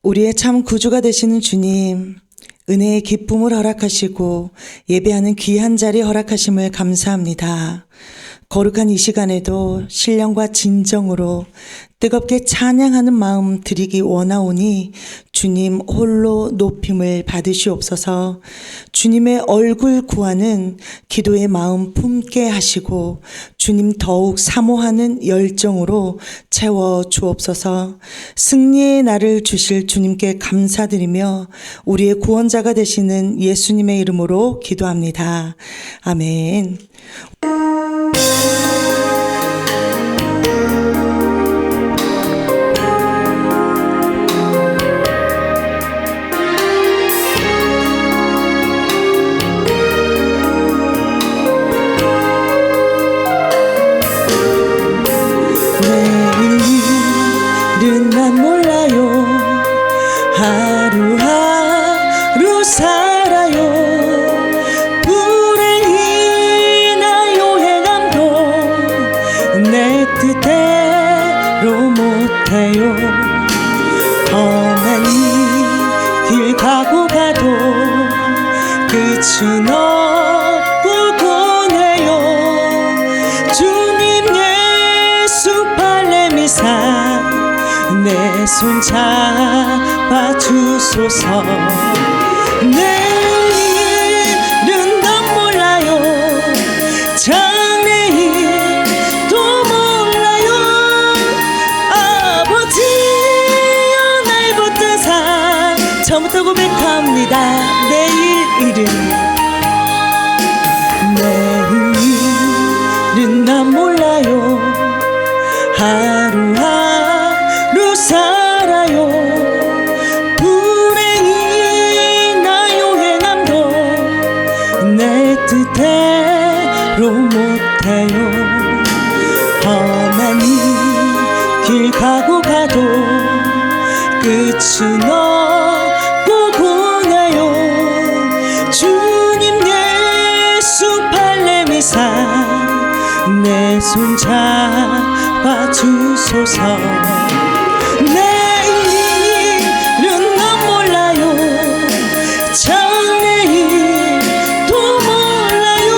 우리의 참 구주가 되시는 주님, 은혜의 기쁨을 허락하시고 예배하는 귀한 자리 허락하심을 감사합니다. 거룩한 이 시간에도 신령과 진정으로 뜨겁게 찬양하는 마음 드리기 원하오니 주님 홀로 높임을 받으시옵소서. 주님의 얼굴 구하는 기도의 마음 품게 하시고 주님 더욱 사모하는 열정으로 채워 주옵소서. 승리의 날을 주실 주님께 감사드리며 우리의 구원자가 되시는 예수님의 이름으로 기도합니다. 아멘. 내일은 난 몰라요. 하루하루 살아요. 불행이나 요행함도 내 뜻대로 못해요. 험한 길 가고 가도 끝은 없고 해요. 주님 예수 발레미사 내 손 잡아주소서. 내일은 난 몰라요. 장래일도 몰라요. 아버지여 날 붙든 산 처음부터 고백합니다. 내일은 난 몰라요. 하루하루 살아요. 불행이나 요행함도 내 뜻대로 못해요. 험한 길 가고 가도 끝은 없고 해요. 주님 예수 발레미사 내 손 잡아주소서. 내일은 난 몰라요. 장래일도 몰라요.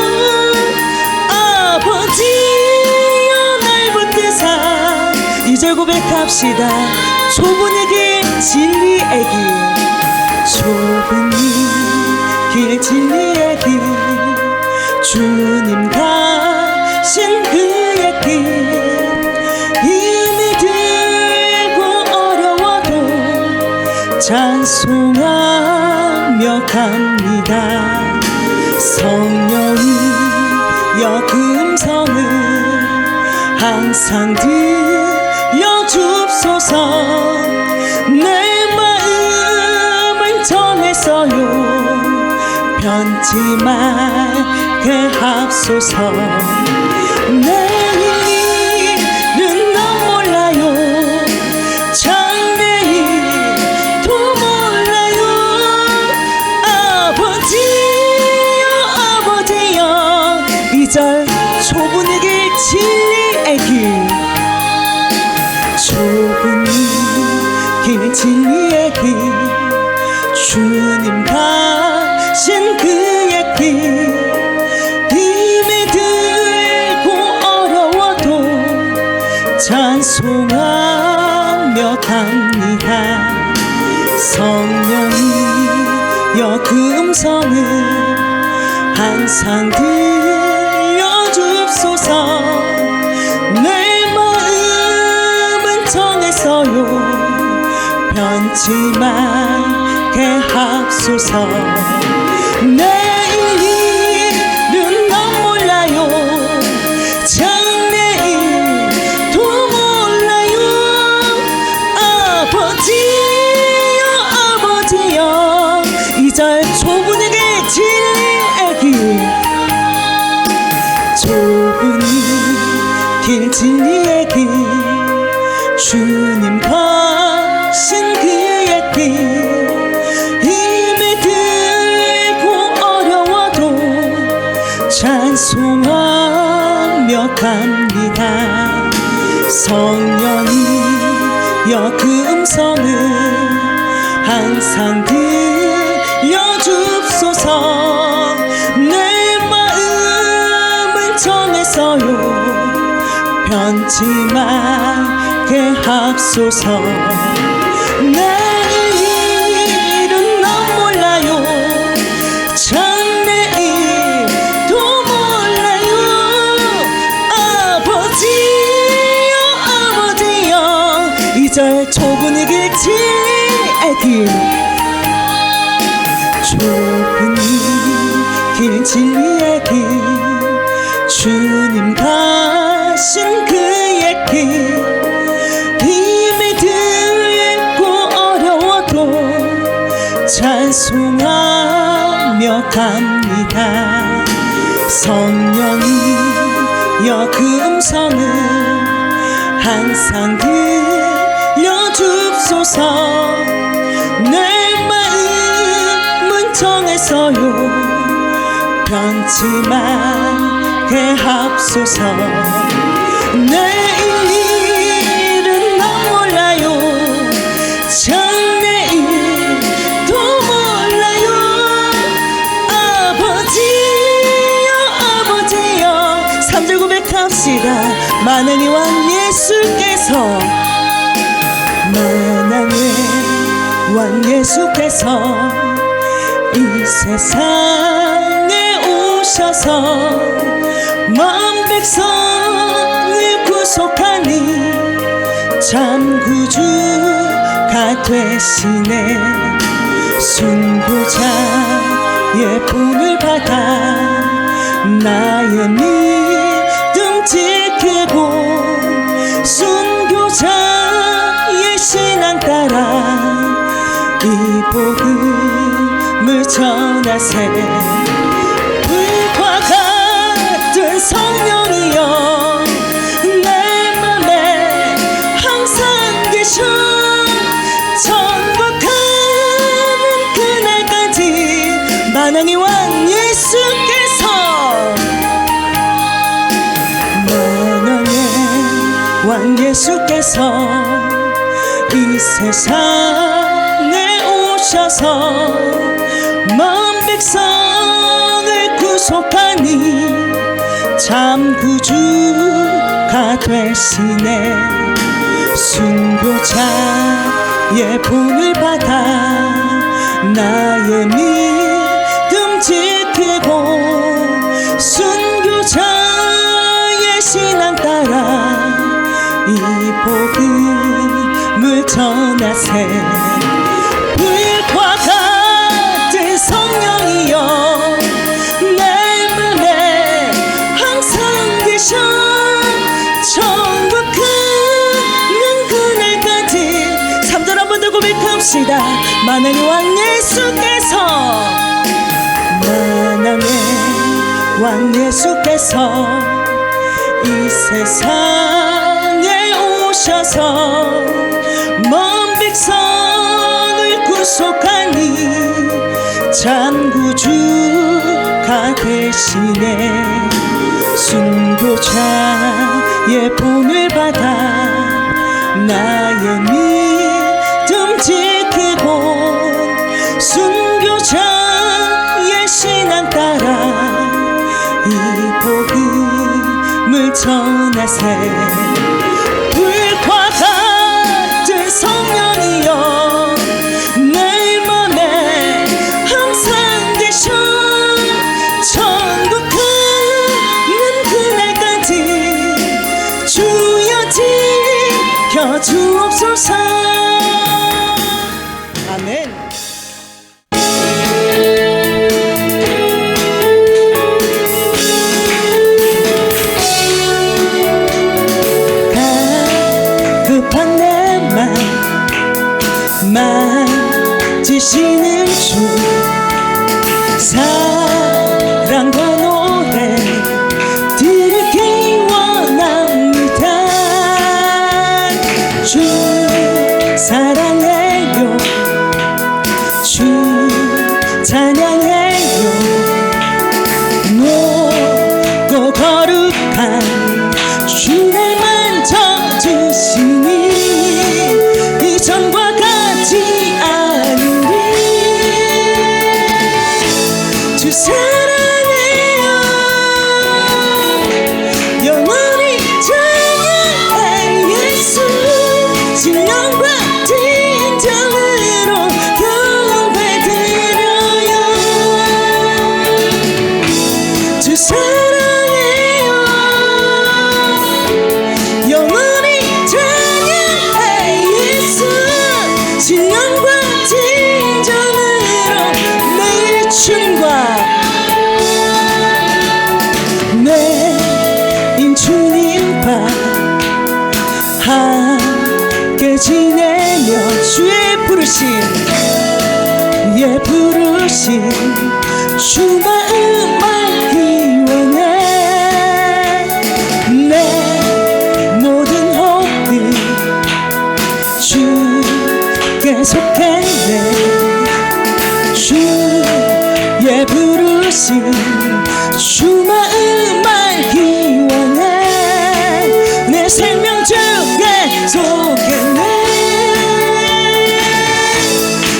아버지여 날 붙든 산 2절 고백합시다. 좁은 길 진리의 길, 좁은 길 진리의 길, 주님 가신 그의 길, 힘이 들고 어려워도 찬송하며 갑니다. 성령이 그 음성을 항상 들려주소서. 내 마음을 전했어요. 변치 말게 하소서. 내일은 난 몰라요. 장래일도 몰라요. 아버지여 2절 좁은 길 진리의 길, 좁은 길 진리의 길, 주님 가신 그의 길, 힘이 들고 어려워도 찬송하며 갑니다. 성령이여 그 음성을 항상 들려주소서. 내 마음은 정했어요. 변치 말게 하소서. 내일은 난 몰라요. 장래일도 몰라요. 아버지여 2절 좁은 길 진리의 길, 좁은 길 진리의 길, 주님 가신 그의 길, 힘이 들고 어려워도 찬송하며 갑니다. 성령이여 그 음성을 항상 들려줍소서. 내 마음을 정했어요. 변치 말게 합소서. 내일은 넌 몰라요. 장래일도 몰라요. 아버지여 아버지여 이절 좁은 이 길 진리의 길. 좁은 이 길 진리의 길. 주님 가신 그의 길. 힘이 들고 어려워도 찬송하며 갑니다. 성령이여 그 음성을 항상 들려줍소서. 내 마음은 정했어요. 변치 말게 합소서. 내일은 넌 몰라요. 장래일도 몰라요. 아버지여 아버지여 3절 고백합시다. 만왕의 왕 예수께서 만왕의 왕 예수께서 이 세상에 오셔서 만 백성을 구속하니 참 구주가 되시네. 순교자의 분을 받아 나의 믿음 지키고 순교자의 신앙 따라 이 복음을 전하세. 불과 같은 성령이여 내 맘에 항상 계셔. 천국하는 그날까지 만왕의 왕 예수께서 만왕의 왕 예수께서 이 세상에 오셔서 만 백성을 구속하니 참 구주가 되시네. 순교자의 본을 받아 나의 믿음 지키고 순교자의 신앙 따라 이 복음을 전하세. 불과 같은 성령이여 내 맘에 항상 계셔. 천국 가는 그날까지 3절 한 번 더 고백합시다. 만왕의 왕 예수께서 만왕의 왕 예수께서 이 세상에 오셔서 먼 백성을 구속하니 참 구주가 되시네. 순교자의 본을 받아 나의 믿음 지키고 순교자의 신앙 따라 이 복음을 전하세. 불과 같은 성령이여 내 맘에 항상 계셔. 천국 가는 그날까지 주여 지켜 주옵소서. 아멘. 만지시는 주 사랑과 노래 들기 원합니다. 주 사랑해요. 주 찬양해요. 높고 거룩한 주를 만져주시니 이전과 같지 않으리. 사랑해요. 영원히 찬양해 예수. 신령과 진정으로 경배드려요. 주 사랑해요. 영원히 찬양해 예수. 신령과 진정으로 매일 주님과 매일 주님과 함께 지내며 주의 부르심 주 마음 알기 원해. 내 모든 호흡 주께 속했네. 주의 부르심 주 마음 알기 원해. 내 생명 주께 속했네.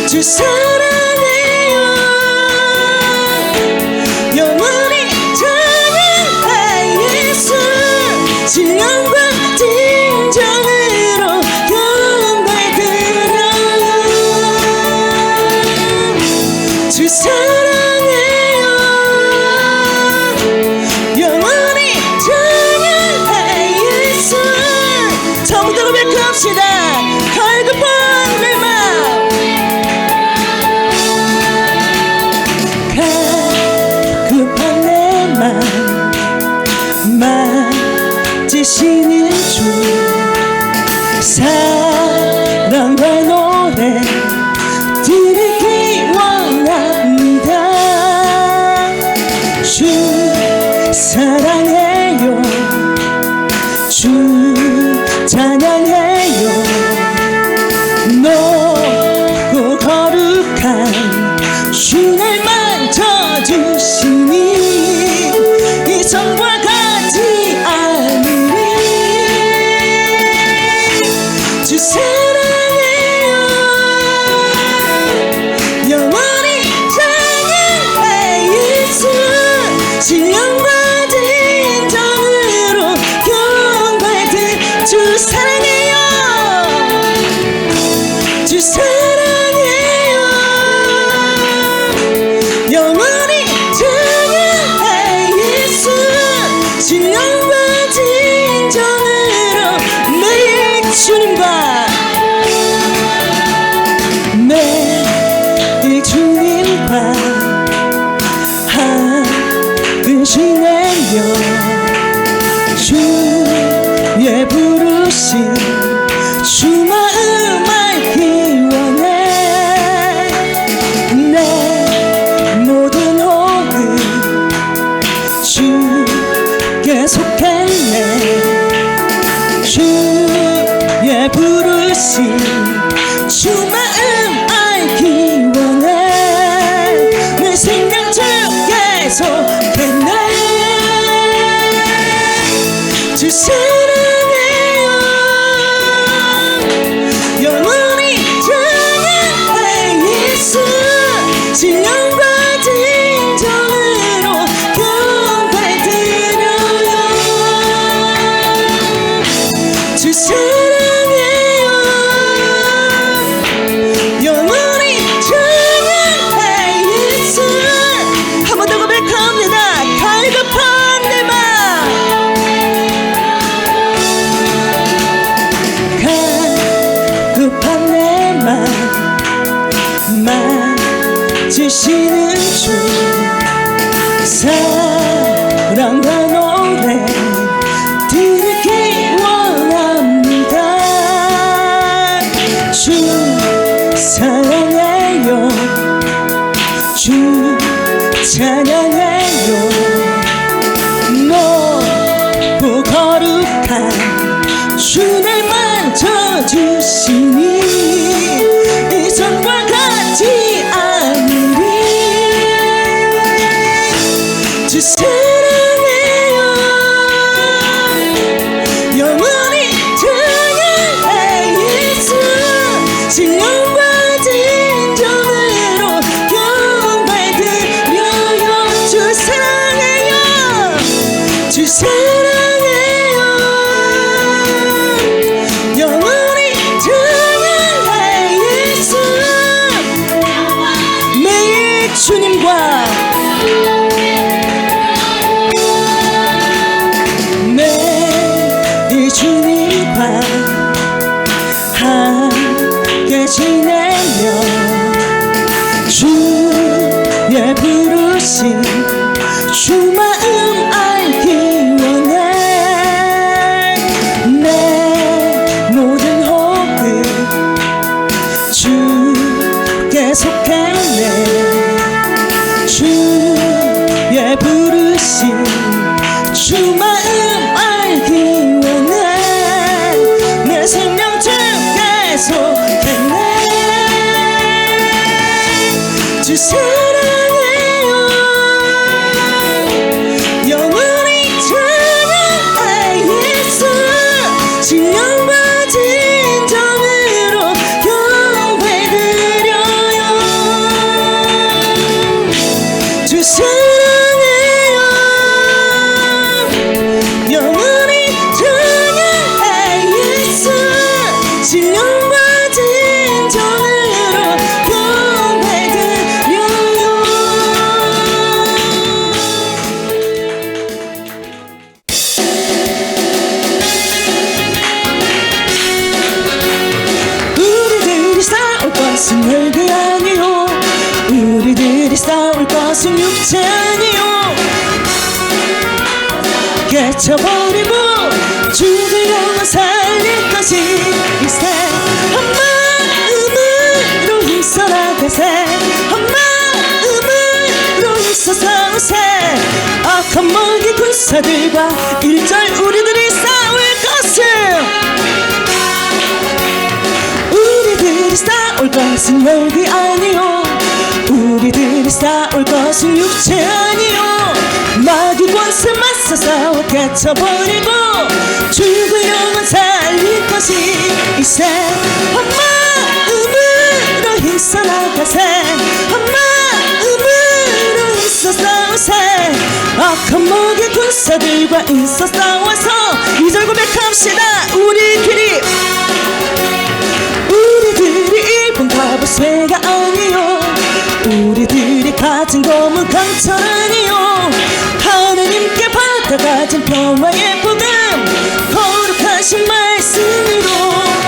주 사랑해요. 영원히 찬양해 예수. 신령과 진정으로 경배드려요. 주 사랑해요. 영원히 찬양해 예수. 처음부터 고백합시다. 갈급한 내 맘, 갈급한 내 맘 만지시는 주. 사랑과 노래 드리기 원합니다. 주 사랑해요. 주 찬양해요. 높고 거룩한 주를 만져주시니 이전과 같지 않으리. 주 사랑해요. 영원히 찬양해 예수. 신령과 진정으로 경배드. 주 사랑해요. 주 사랑해요. 영원히 찬양해 예수. 신령과 진정으로 매일 주님과 매일 주님과 함께 지내며 주의 부르심 주 마음 알기 원해. 내 모든 호흡 주께 속했네. 주의 부르심 주 마음 알기 원해. 내 생명 주께 속했네. 주 사랑해요. 영원히 찬양해 예수. 신령과 진정으로 경배드려요. 주 사랑해요. 영원히 찬양해 예수. 한 번 더 고백합니다. 갈급한 내 맘, 갈급한 내 맘 만지시는 주. 사랑과 노래 드리기 원합니다. 주 사랑해요. 주 찬양해요. 높고 거룩한 주를 만져주시니 이전과 같지 않으리. 주 사랑해요. 영원히 찬양해 예수. 신령과 진정으로 경배드려요. 부르신 주 마음 알기 원해. 내 모든 호흡 주께 속했네. 주의 부르신 주 마음 알기 원해. 내 생명 주께 속했네. 주 사랑해요. 영원히 찬양해 예수. 신령과 진정으로 경배드려요. 주 사랑해요. 영원히 찬양해 예수. 신령과 진정으로 별게 아니요. 우리들이 싸울 것은 육체 아니요. 깨쳐버리고 죽을 영혼 살릴 것이 일세. 한 마음으로 힘써 나가세. 한 마음으로 힘써 싸우세. 악한 먹이 군사들과 일절 우리들이 싸울 것은, 싸울 것은 별게 아니요. 우리들이 싸울 것은 육체 아니요. 마귀 권세 맞서 싸워 깨쳐버리고 죽을 영혼 살릴 것이 일세. 한 마음으로 힘써 나가세. 한 마음으로 힘써 싸우세. 악한 마귀 군사들과 힘써 싸워서 2절 고백합시다. 우리들이 일본 갑옷쇠가 아니요. 우리들이 가진 검은 강철 아니요. 하느님께 받아가진 평화의 복음 거룩하신 말씀으로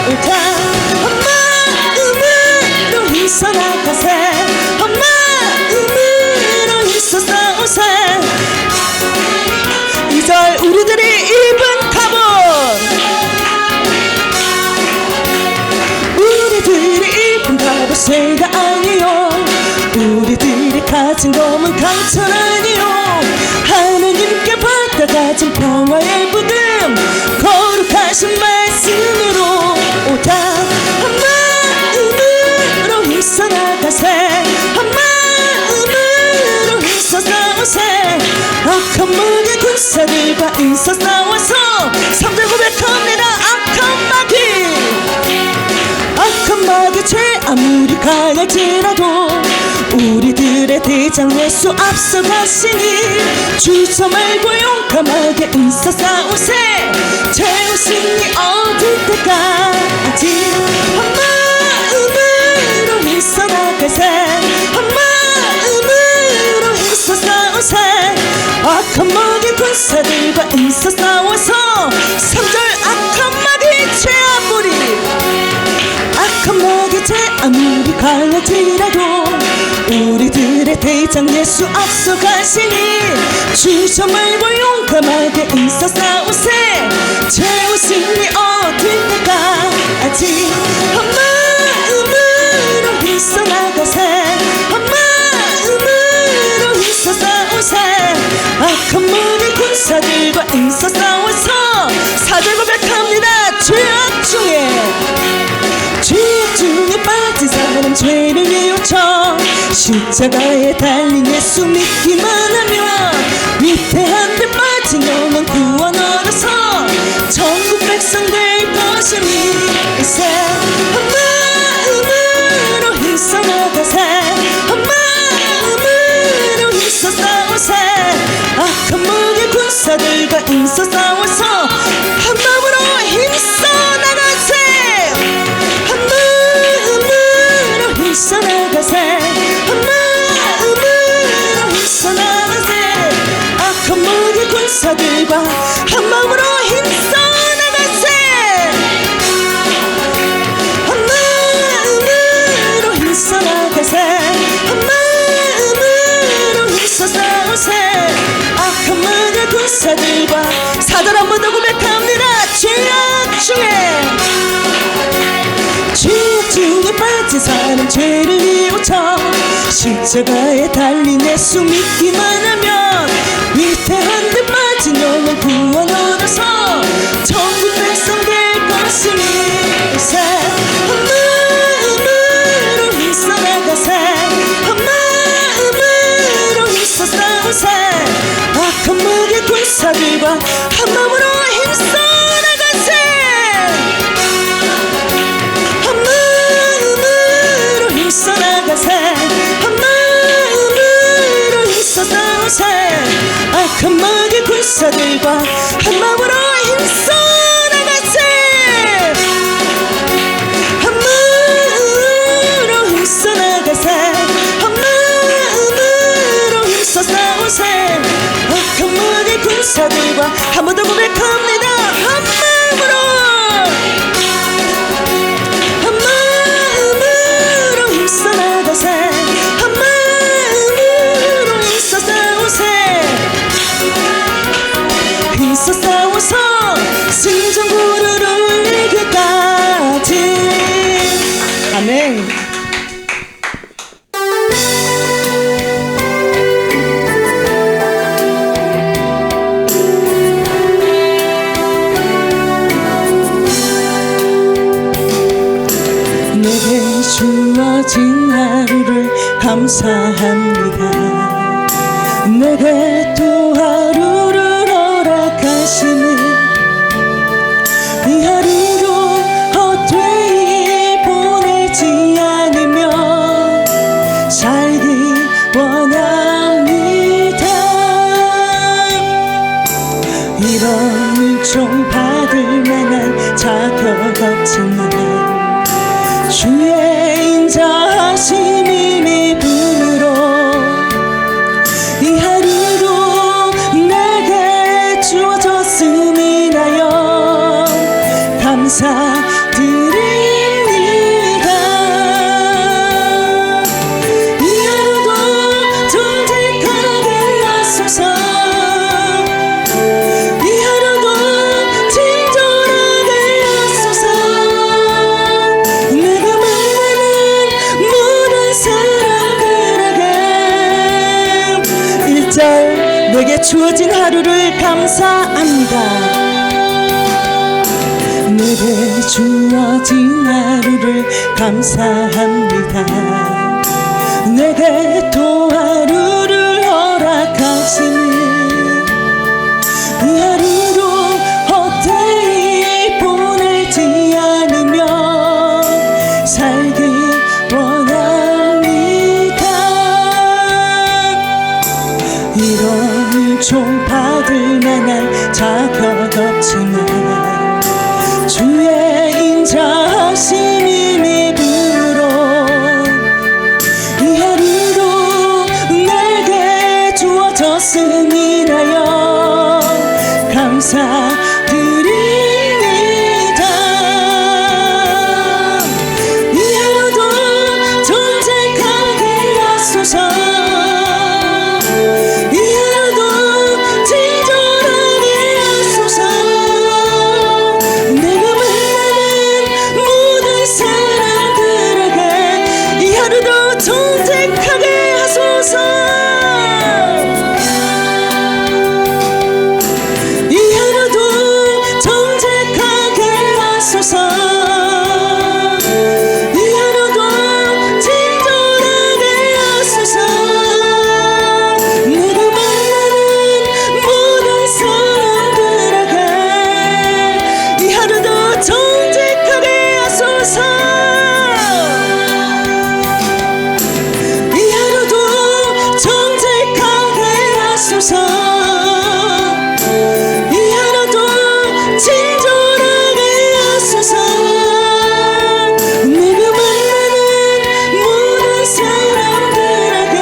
옳다. 한 마음으로 힘써 나가세. 한 마음으로 힘써 싸우세. 2절 우리들이 입은 갑옷, 갑옷쇠가 아니요. 우리들이 가진 검은 강철 아니요. 하느님께 받아가진 평화의 복음 거룩하신 말씀으로 오다. 한 마음으로 힘써 나가세. 한 마음으로 힘써 싸우세. 악한 마귀 군사들과 힘써 싸워서 3절 고백합니다. 악한 마귀 죄 아무리 강할지라도 우리들의 대장 예수 앞서가시니 주저 말고 용감하게 힘써 싸우세. 최후 승리 얻을 때까지 한 마음으로 힘써 나가세. 한 마음으로 힘써 싸우세. 악한 마귀 군사들과 힘써 싸워서 3절 악한 마귀 죄 아무리 강할지라도 우리들의 대장 예수 앞서가시니 주저 말고 용감하게 힘써 싸우세. 최후 승리 얻을 때까지 한 마음으로 힘써 나가세. 한 마음으로 힘써 싸우세. 악한 마귀 군사들과 힘써 싸워서 4절 고백합니다. 죄악 중에 빠진 사람 죄를 뉘우쳐 십자가에 달린 예수 믿기만 하면 위태한 데 빠진 영혼 구원 얻어서 천국 백성 될 것이니 일세. 한 마음으로 힘써 나가세. 한 마음으로 힘써 싸우세. 악한 마귀 군사들과 힘써 싸워서 한 마음으로 힘써 나가세. 힘써 나가세. 한 마음으로 힘써 나가세. 악한 마귀 군사들과 한 마음으로 힘써 나가세. 한 마음으로 힘써 나가세. 한 마음으로 힘써 군사들과 사절 한 번 더 고백합니다. 죄악 중에 빠진 사람 죄를 뉘우쳐 십자가에 달린 예수 믿기만 하면 위태한 듯 맞은 영혼 구원 얻어서 천국 백성 될 것이니 한 마음으로 힘써 나가세 한 마음으로 힘써 싸우세 악한 마귀 군사들과 한 마음으로 힘써 나가세 한 마음으로 힘써 나가세 한 마음으로 힘써 싸우세 악한 마귀 군사들과 한 마음으로 힘써 나가세 한 마음으로 힘써 나가세 한 마음으로 힘써 싸우세 악한 마귀 군사들과 한 번 더 고백합니다. 한 마음으로 한 마음으로 힘써 나가세 한 마음으로 힘써 싸우세 힘써 싸워서 승전구를 울리기까지. 아멘. 내게 주어진 하루를 감사합니다. 내게 또 하루를 허락하시니 이 하루도 헛되이 보내지 않으며 살기 원합니다. 이런 은총 받을 만한 자격 없지만 주의 인자하심이 믿음으로 이 하루도 내게 주어졌음이나요 감사드립니다. 이 하루도 정직하게 하소서 이 하루도 친절하게 하소서 내가 만나는 모든 사람들에게 1절 내게 주어진 하루를 감사합니다. 내게 주어진 하루를 감사합니다. 내게 또 하루를 허락하시니 이 하루도 헛되이 보내지 않으며 살기 원합니다. 이런 은총 받을 만한 자격 없지만 주의 인자하심이 믿음으로 이 하루도 내게 주어졌음이나요 감사드립니다. 이 하루도 정직하게 하소서 이 하루도 친절하게 하소서 내가 만나는 모든 사람들에게 이 하루도 정직하게 하소서 이 하루도 정직하게 하소서 이 하루도 친절하게 하소서 내가 만나는 모든 사람들에게 이 하루도 정직하게 하소서 이 하루도 정직하게 하소서 이 하루도 친절하게 하소서 내가 만나는 모든 사람들에게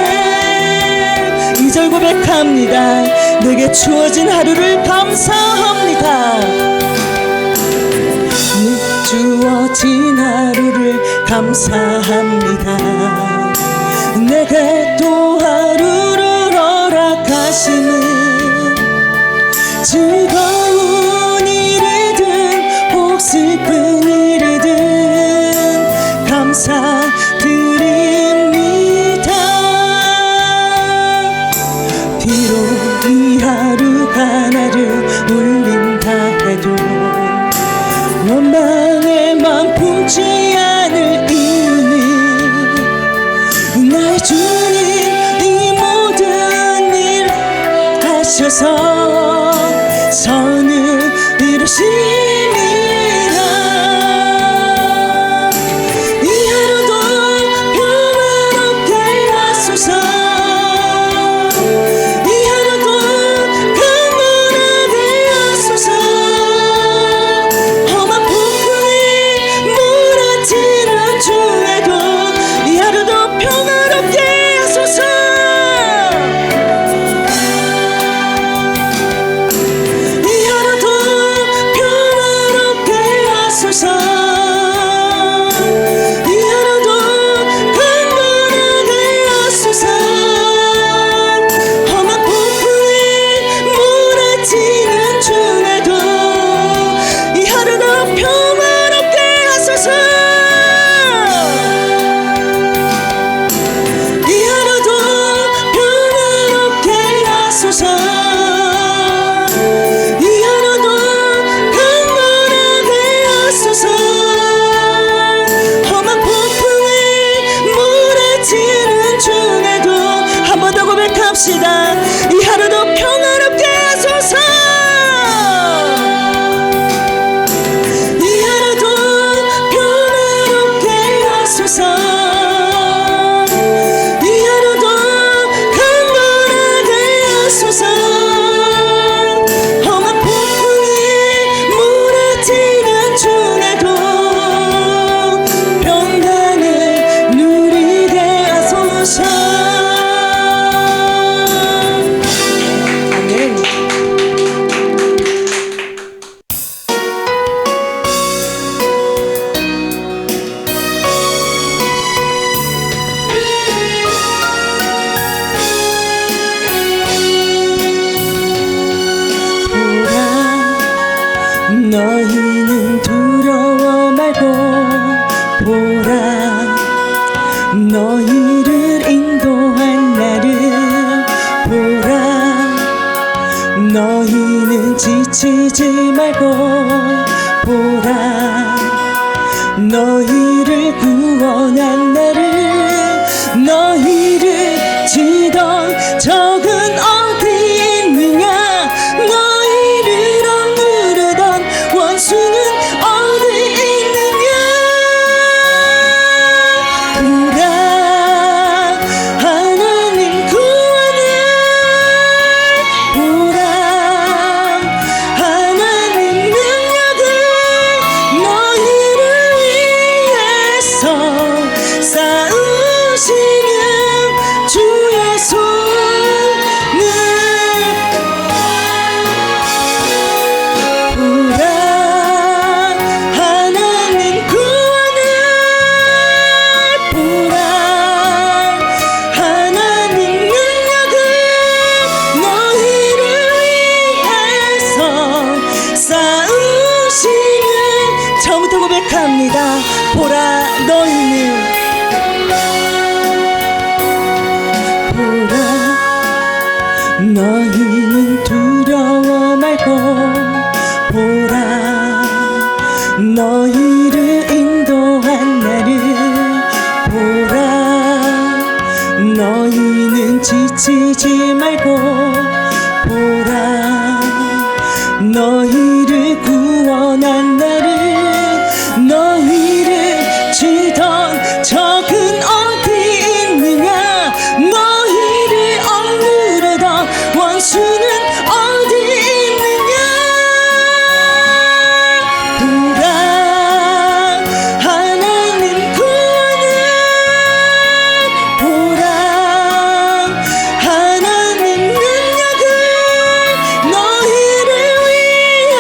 2절 고백합니다. 내게 주어진 하루를 감사합니다. 주어진 하루를 감사합니다. 내게 또 하루를 허락하시는 주셔서 선을 이루심이라. 이 하루도 평화롭게 하소서. 이 하루도 평안하게 하소서. 험한 폭풍이 몰아치는 중에도 이 하루도 평화롭게 하소서. 이 하루도 평화롭게 하소서. 이 하루도 평화롭게 하소서. 이 하루도 강건하게 하소서. 험한 폭풍이 몰아치는 중에도 평강을 누리게 하소서. 너희는 두려워 말고 보라. 너희를 인도한 나를 보라. 너희는 지치지 말고 보라. 너희를 구원한 나를. 너희를 치던 적은 어디 있느냐. 너희를 억누르던 원수는 어디 있느냐. 보라. 하나님 구원을 보라. 하나님 능력을 너희를 위해서 쌓으시는 주의 손을 보라. 하나님 구원을 보라. 하나님 능력을 너희를 위해서 쌓으시는. 처음부터 고백합니다. 보라. 너희는 두려워 말고 보라. 너희를 인도한 나를 보라. 너희는 지치지 말고 보라. 너희를 구원한 나를. 너희를 치던 적은 어디 있느냐. 너희를 억누르던 원수는 어디 있느냐. 보라. 하나님 구원을 보라. 하나님 능력을 너희를 위해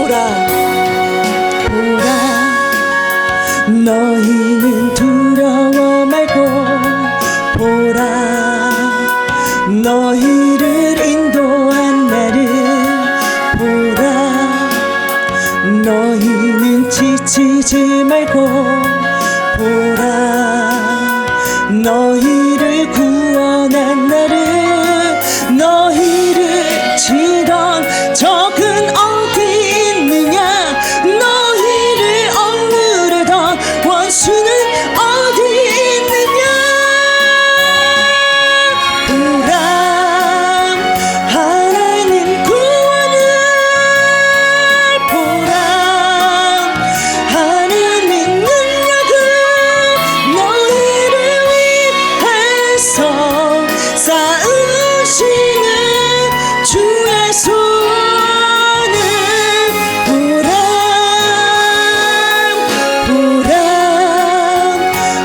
보라 너희는 두려워 말고 보라 너희를 인도한 나를 보라 너희는 지치지 말고 보라 너희를 구원한 나를 너희를 치던 적은 어디 있느냐 너희를 억누르던 원수는 어디 있느냐 보라 하나님 구원을 보라 하나님 능력을 너희를 위해서 쌓으시는 주의 손을 보라 보라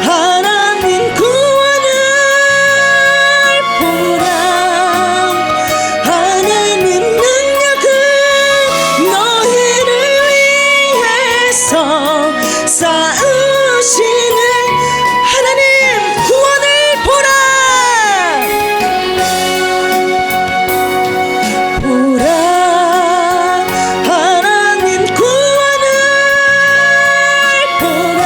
하나님 구원을 보라 하나님 능력을 너희를 위해서 쌓으시는 하나님 구원을 보라 보라 하나님 구원을 보라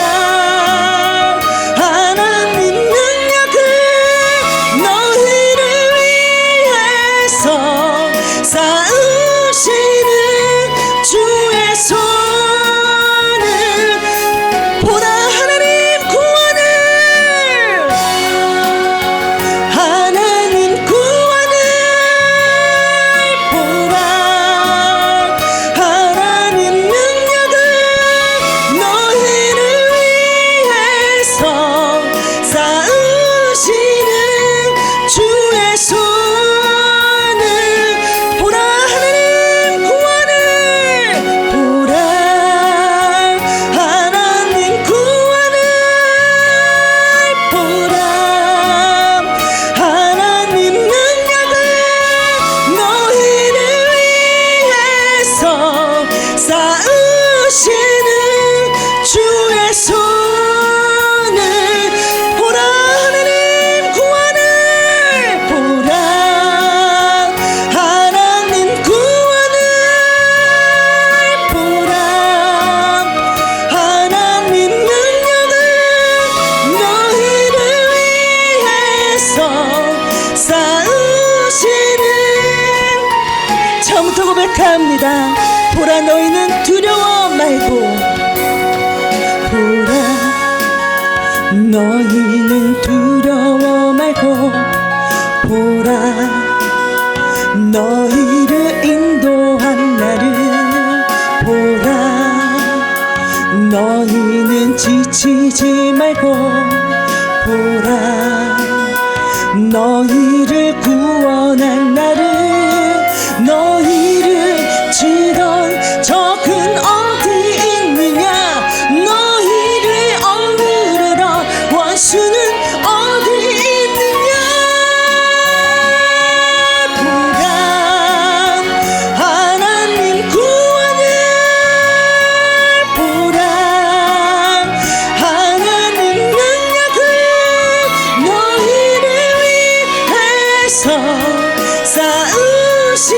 하나님 능력을 너희를 위해서 쌓으시는 주의 손을 보라 하나님 구원을 하나님 구원을 보라 하나님 능력을 너희를 위해서 쌓으시는 주의 손을 보라 하나님 구원을 보라 하나님 구원을 보라 하나님 능력을 너희를 위해서 쌓으시는 주의 손을 보라 하나님 구원을 보라 하나님 구원을 보라 하나님 능력을 너희를 위해서 쌓으시는 처음부터 고백합니다. 보라 너희는 두려워 말고 보라 너희는 두려워 말고 보라 너희를 인도한 나를 보라 너희는 지치지 말고 보라 너희를 구원한 나를 너희를 치던 적은 어디 있느냐 너희를 억누르던 원수는 어디 있느냐 보라 하나님 구원을 보라 하나님 능력을 너희를 위해서 쌓으시는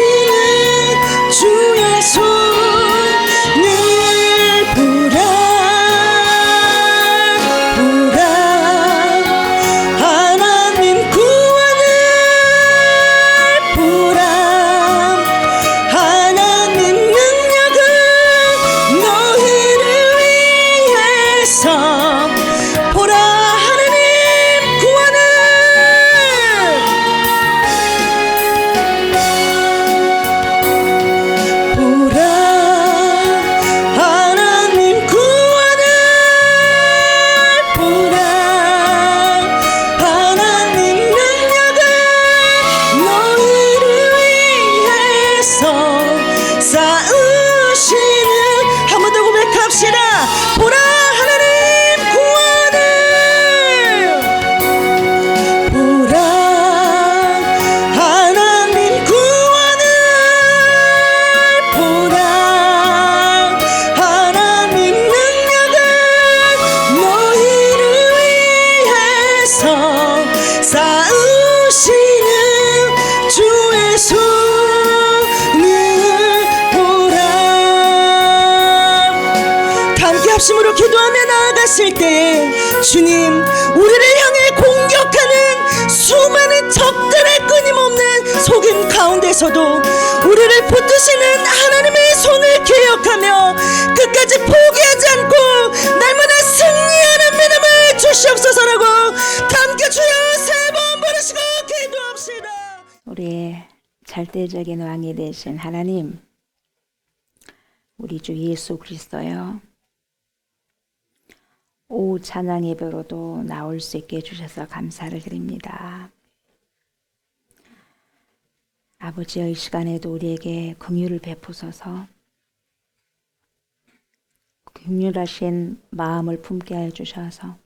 주의 손을 보라 보라 하나님 구원을 보라 하나님 능력을 너희를 위해서 보라 하나님 구원을 보라 나타나실 때에 주님, 우리를 향해 공격하는 수많은 적들의 끊임없는 속임 가운데서도 우리를 붙드시는 하나님의 손을 기억하며 끝까지 포기하지 않고 날마다 승리하는 믿음을 주시옵소서라고 함께 주여 세 번 부르시고 기도합시다. 우리 절대적인 왕이 되신 하나님, 우리 주 예수 그리스도요, 오후 찬양 예배로도 나올 수 있게 해주셔서 감사를 드립니다. 아버지의 이 시간에도 우리에게 긍휼을 베푸소서, 긍휼하신 마음을 품게 해주셔서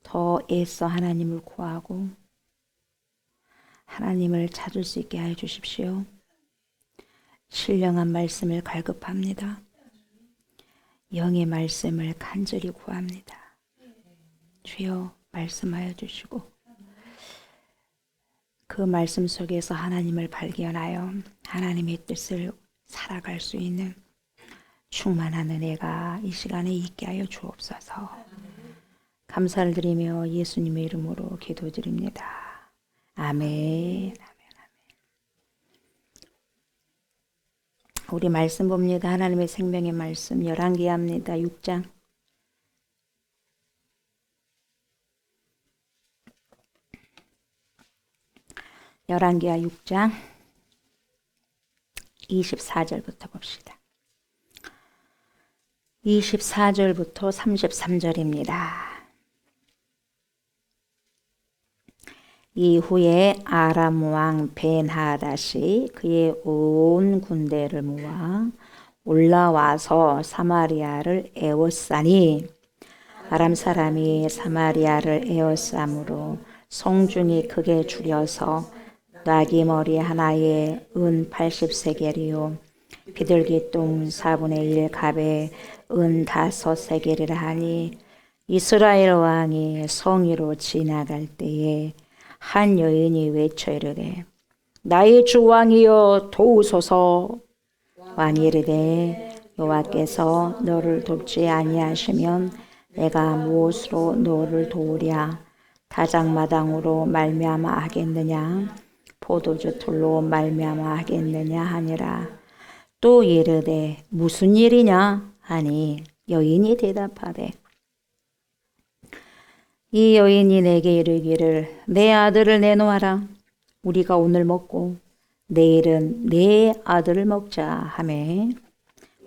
더 애써 하나님을 구하고 하나님을 찾을 수 있게 해 주십시오. 신령한 말씀을 갈급합니다. 영의 말씀을 간절히 구합니다. 주여 말씀하여 주시고 그 말씀 속에서 하나님을 발견하여 하나님의 뜻을 살아갈 수 있는 충만한 은혜가 이 시간에 있게 하여 주옵소서. 감사를 드리며 예수님의 이름으로 기도드립니다. 아멘. 우리 말씀 봅니다. 하나님의 생명의 말씀 열왕기하입니다. 6장. 열왕기하 6장 24절부터 봅시다. 24절부터 33절입니다. 이후에 아람 왕 벤하닷이 그의 온 군대를 모아 올라와서 사마리아를 에워싸니 아람 사람이 사마리아를 에워싸므로 성중이 크게 줄여서 나귀 머리 하나에 은 80세겔이요 비둘기 똥 4분의 1 갑에 은 5세겔이라 하니 이스라엘 왕이 성위로 지나갈 때에 한 여인이 외쳐 이르되 나의 주 왕이여 도우소서. 왕이 이르되 여호와께서 너를 돕지 아니하시면 내가 무엇으로 너를 도우랴. 다장마당으로 말미암아 하겠느냐 포도주 틀로 말미암아 하겠느냐 하니라. 또 이르되 무슨 일이냐 하니 여인이 대답하되 이 여인이 내게 이르기를 내 아들을 내놓아라. 우리가 오늘 먹고 내일은 내 아들을 먹자 하매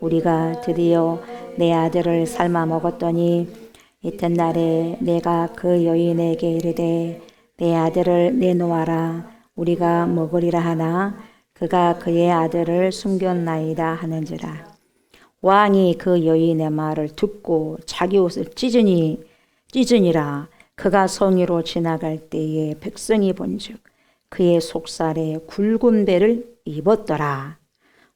우리가 드디어 내 아들을 삶아 먹었더니 이튿날에 내가 그 여인에게 이르되 내 아들을 내놓아라. 우리가 먹으리라 하나 그가 그의 아들을 숨겼나이다 하는지라. 왕이 그 여인의 말을 듣고 자기 옷을 찢으니라. 그가 성위로 지나갈 때에 백성이 본즉 그의 속살에 굵은 배를 입었더라.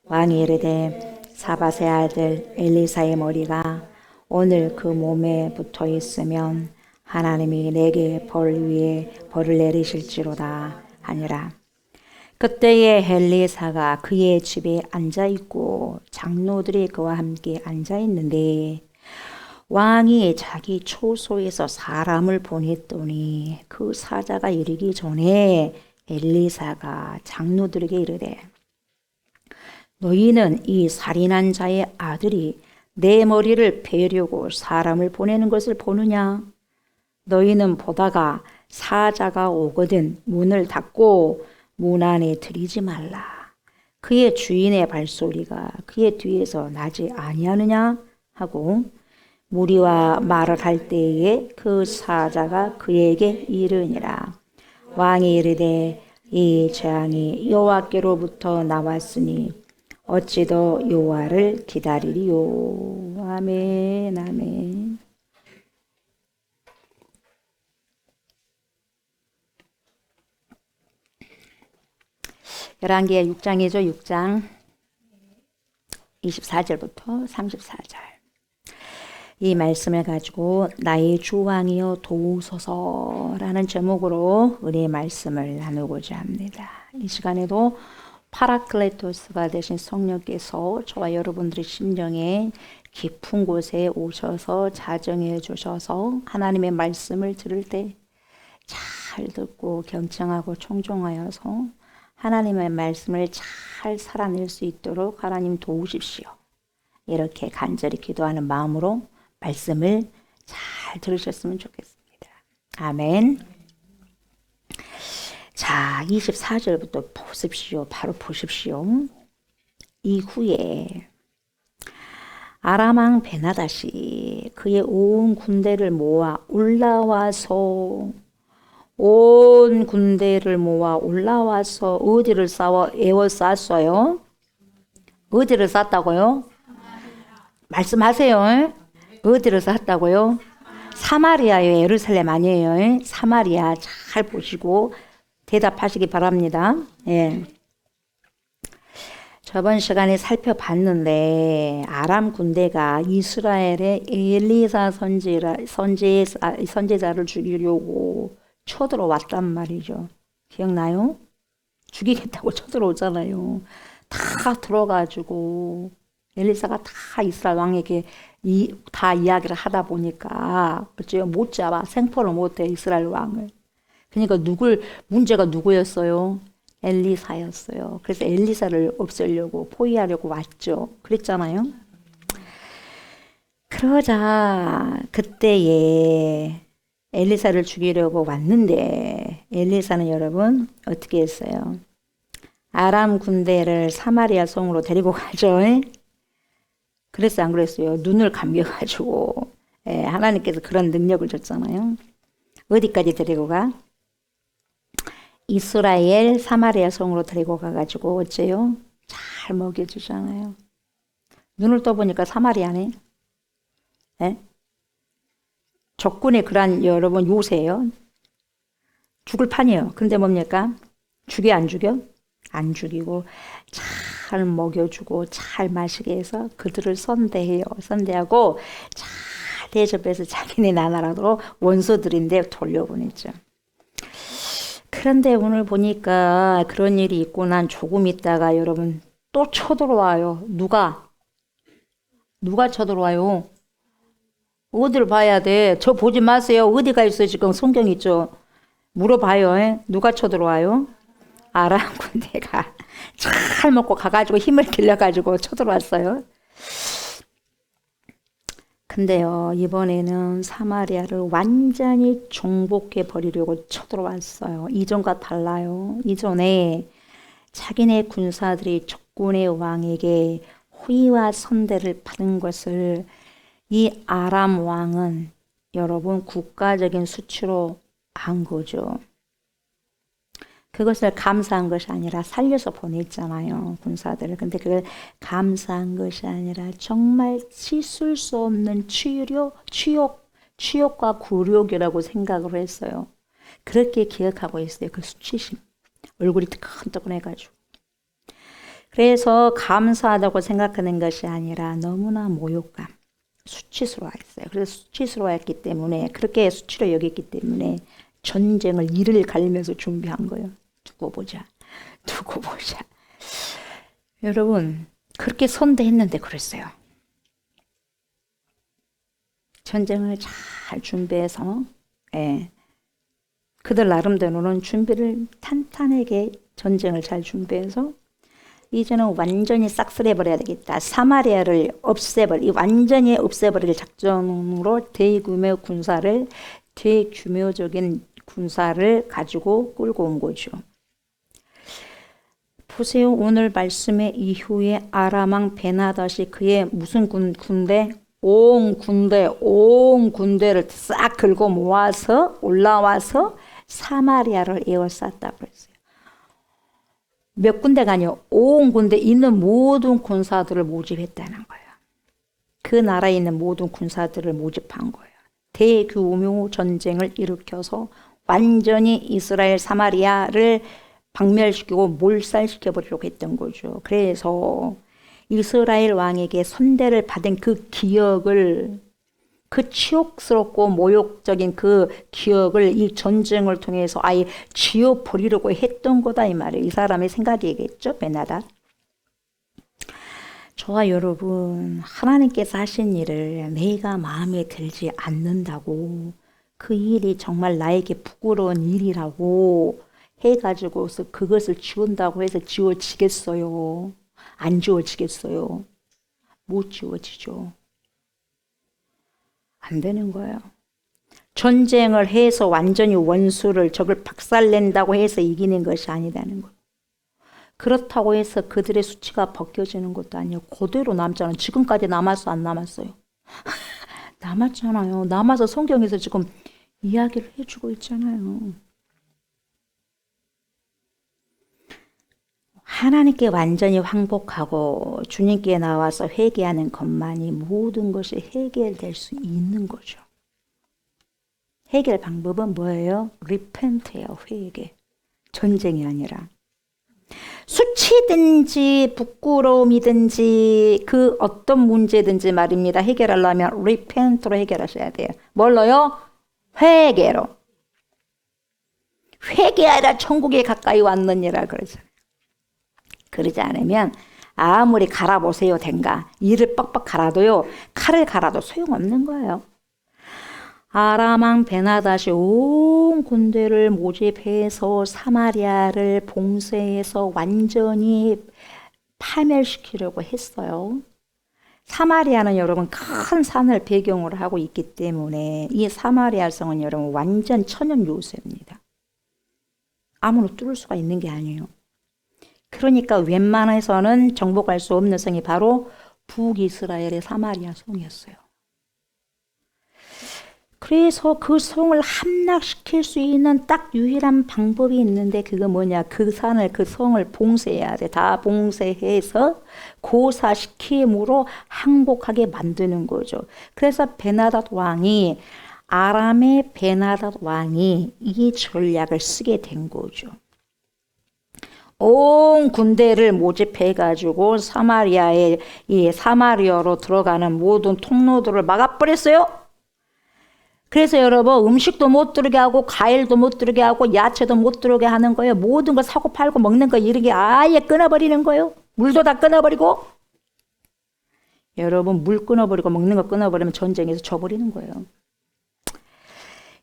왕이 이르되 사밧의 아들 엘리사의 머리가 오늘 그 몸에 붙어 있으면 하나님이 내게 벌 위에 벌을 내리실지로다 하니라. 그때에 엘리사가 그의 집에 앉아 있고 장로들이 그와 함께 앉아 있는데 왕이 자기 초소에서 사람을 보냈더니 그 사자가 이르기 전에 엘리사가 장로들에게 이르되 너희는 이 살인한 자의 아들이 내 머리를 베려고 사람을 보내는 것을 보느냐? 너희는 보다가 사자가 오거든 문을 닫고 문 안에 들이지 말라. 그의 주인의 발소리가 그의 뒤에서 나지 아니하느냐? 하고 무리와 말을 할 때에 그 사자가 그에게 이르니라. 왕이 이르되 이 재앙이 여호와께로부터 나왔으니 어찌 더 여호와를 기다리리요. 아멘. 아멘. 열왕기하 6장이죠. 6장 24절부터 34절. 이 말씀을 가지고 나의 주 왕이여 도우소서라는 제목으로 은혜의 말씀을 나누고자 합니다. 이 시간에도 파라클레토스가 되신 성령께서 저와 여러분들의 심령에 깊은 곳에 오셔서 자정해 주셔서 하나님의 말씀을 들을 때 잘 듣고 경청하고 청종하여서 하나님의 말씀을 잘 살아낼 수 있도록 하나님 도우십시오. 이렇게 간절히 기도하는 마음으로 말씀을 잘 들으셨으면 좋겠습니다. 아멘. 자, 24절부터 보십시오. 바로 보십시오. 이후에 아람 왕 베나다시 그의 온 군대를 모아 올라와서 어디를 에워쌌어요? 어디를 쌌다고요? 말씀하세요. 어디를 쌌다고요? 사마리아예요. 예루살렘 아니에요. 사마리아. 잘 보시고 대답하시기 바랍니다. 예. 저번 시간에 살펴봤는데 아람 군대가 이스라엘의 엘리사 선지자를 죽이려고 쳐들어왔단 말이죠. 기억나요? 죽이겠다고 쳐들어오잖아요. 다 들어가지고 엘리사가 다 이스라엘 왕에게 다 이야기를 하다 보니까 어째요? 못 잡아. 생포를 못해 이스라엘 왕을. 그러니까 문제가 누구였어요? 엘리사였어요. 그래서 엘리사를 없애려고 포위하려고 왔죠. 그랬잖아요. 그러자 그때에 엘리사를 죽이려고 왔는데 엘리사는 여러분 어떻게 했어요? 아람 군대를 사마리아 성으로 데리고 가죠. 그랬어 안 그랬어요? 눈을 감겨가지고 하나님께서 그런 능력을 줬잖아요. 어디까지 데리고 가? 이스라엘 사마리아 성으로 데리고 가가지고 어째요? 잘 먹여주잖아요. 눈을 떠보니까 사마리아네. 적군의 그런 여러분 요새예요. 죽을 판이에요. 근데 뭡니까? 죽여 안 죽여? 안 죽이고 잘 먹여주고 잘 마시게 해서 그들을 선대해요. 선대하고 잘 대접해서 자기네 나라로 원수들인데 돌려보냈죠. 그런데 오늘 보니까 그런 일이 있고 난 조금 있다가 여러분 또 쳐들어와요. 누가 쳐들어와요? 어디를 봐야 돼? 저 보지 마세요. 어디가 있어요? 지금 성경 있죠? 물어봐요. 누가 쳐들어와요? 아람 군대가 잘 먹고 가가지고 힘을 길러가지고 쳐들어왔어요. 근데요, 이번에는 사마리아를 완전히 정복해 버리려고 쳐들어왔어요. 이전과 달라요. 이전에 자기네 군사들이 적군의 왕에게 호의와 선대를 받은 것을 이 아람 왕은 여러분 국가적인 수치로 한 거죠. 그것을 감사한 것이 아니라 살려서 보냈잖아요. 군사들을. 근데 그걸 감사한 것이 아니라 정말 씻을 수 없는 치욕과 굴욕이라고 생각을 했어요. 그렇게 기억하고 있어요. 그 수치심. 얼굴이 뜨끈뜨끈해가지고. 그래서 감사하다고 생각하는 것이 아니라 너무나 모욕감. 수치스러워했어요. 그래서 수치스러워했기 때문에 그렇게 수치로 여겼기 때문에 전쟁을 이를 갈면서 준비한 거예요. 두고 보자. 여러분 그렇게 선대했는데 그랬어요. 전쟁을 잘 준비해서 그들 나름대로는 준비를 탄탄하게 전쟁을 잘 준비해서 이제는 완전히 싹쓸이해버려야 되겠다. 사마리아를 완전히 없애버릴 작전으로 대규모적인 군사를 가지고 끌고 온 거죠. 보세요. 오늘 말씀의 이후에 아람 왕 베나다시 그의 무슨 군대? 온 군대를 싹 긁어 모아서 올라와서 사마리아를 에워쌌다고 했어요. 몇 군데가 아니요. 온 군대 있는 모든 군사들을 모집했다는 거예요. 그 나라에 있는 모든 군사들을 모집한 거예요. 대규모 전쟁을 일으켜서 완전히 이스라엘 사마리아를 박멸시키고 몰살시켜버리려고 했던 거죠. 그래서 이스라엘 왕에게 선대를 받은 그 기억을, 그 치욕스럽고 모욕적인 그 기억을 이 전쟁을 통해서 아예 지워버리려고 했던 거다 이 말이에요. 이 사람의 생각이겠죠, 베나다. 저와 여러분, 하나님께서 하신 일을 내가 마음에 들지 않는다고, 그 일이 정말 나에게 부끄러운 일이라고 해가지고서 그것을 지운다고 해서 지워지겠어요? 안 지워지겠어요? 못 지워지죠. 안 되는 거예요. 전쟁을 해서 완전히 원수를, 적을 박살낸다고 해서 이기는 것이 아니라는 거예요. 그렇다고 해서 그들의 수치가 벗겨지는 것도 아니에요. 그대로 남잖아요. 지금까지 남았어, 안 남았어요? 남았잖아요. 남아서 성경에서 지금 이야기를 해주고 있잖아요. 하나님께 완전히 항복하고 주님께 나와서 회개하는 것만이 모든 것이 해결될 수 있는 거죠. 해결 방법은 뭐예요? repent예요. 회개. 전쟁이 아니라. 수치든지 부끄러움이든지 그 어떤 문제든지 말입니다. 해결하려면 repent로 해결하셔야 돼요. 뭘로요? 회개로. 회개하라 천국에 가까이 왔느니라 그러잖아요. 그러지 않으면 아무리 갈아보세요 된가. 이를 뻑뻑 갈아도요. 칼을 갈아도 소용없는 거예요. 아람 왕 베나닷이 온 군대를 모집해서 사마리아를 봉쇄해서 완전히 파멸시키려고 했어요. 사마리아는 여러분 큰 산을 배경으로 하고 있기 때문에 이 사마리아 성은 여러분 완전 천연 요새입니다. 아무나 뚫을 수가 있는 게 아니에요. 그러니까 웬만해서는 정복할 수 없는 성이 바로 북이스라엘의 사마리아 성이었어요. 그래서 그 성을 함락시킬 수 있는 딱 유일한 방법이 있는데 그거 뭐냐? 그 산을, 그 성을 봉쇄해야 돼. 다 봉쇄해서 고사시킴으로 항복하게 만드는 거죠. 그래서 베나닷 왕이, 아람의 베나닷 왕이 이 전략을 쓰게 된 거죠. 온 군대를 모집해가지고 사마리아에, 이 사마리아로 들어가는 모든 통로들을 막아버렸어요. 그래서 여러분 음식도 못 들게 하고 과일도 못 들게 하고 야채도 못 들게 하는 거예요. 모든 거 사고 팔고 먹는 거 이런 게 아예 끊어버리는 거예요. 물도 다 끊어버리고. 여러분 물 끊어버리고 먹는 거 끊어버리면 전쟁에서 져버리는 거예요.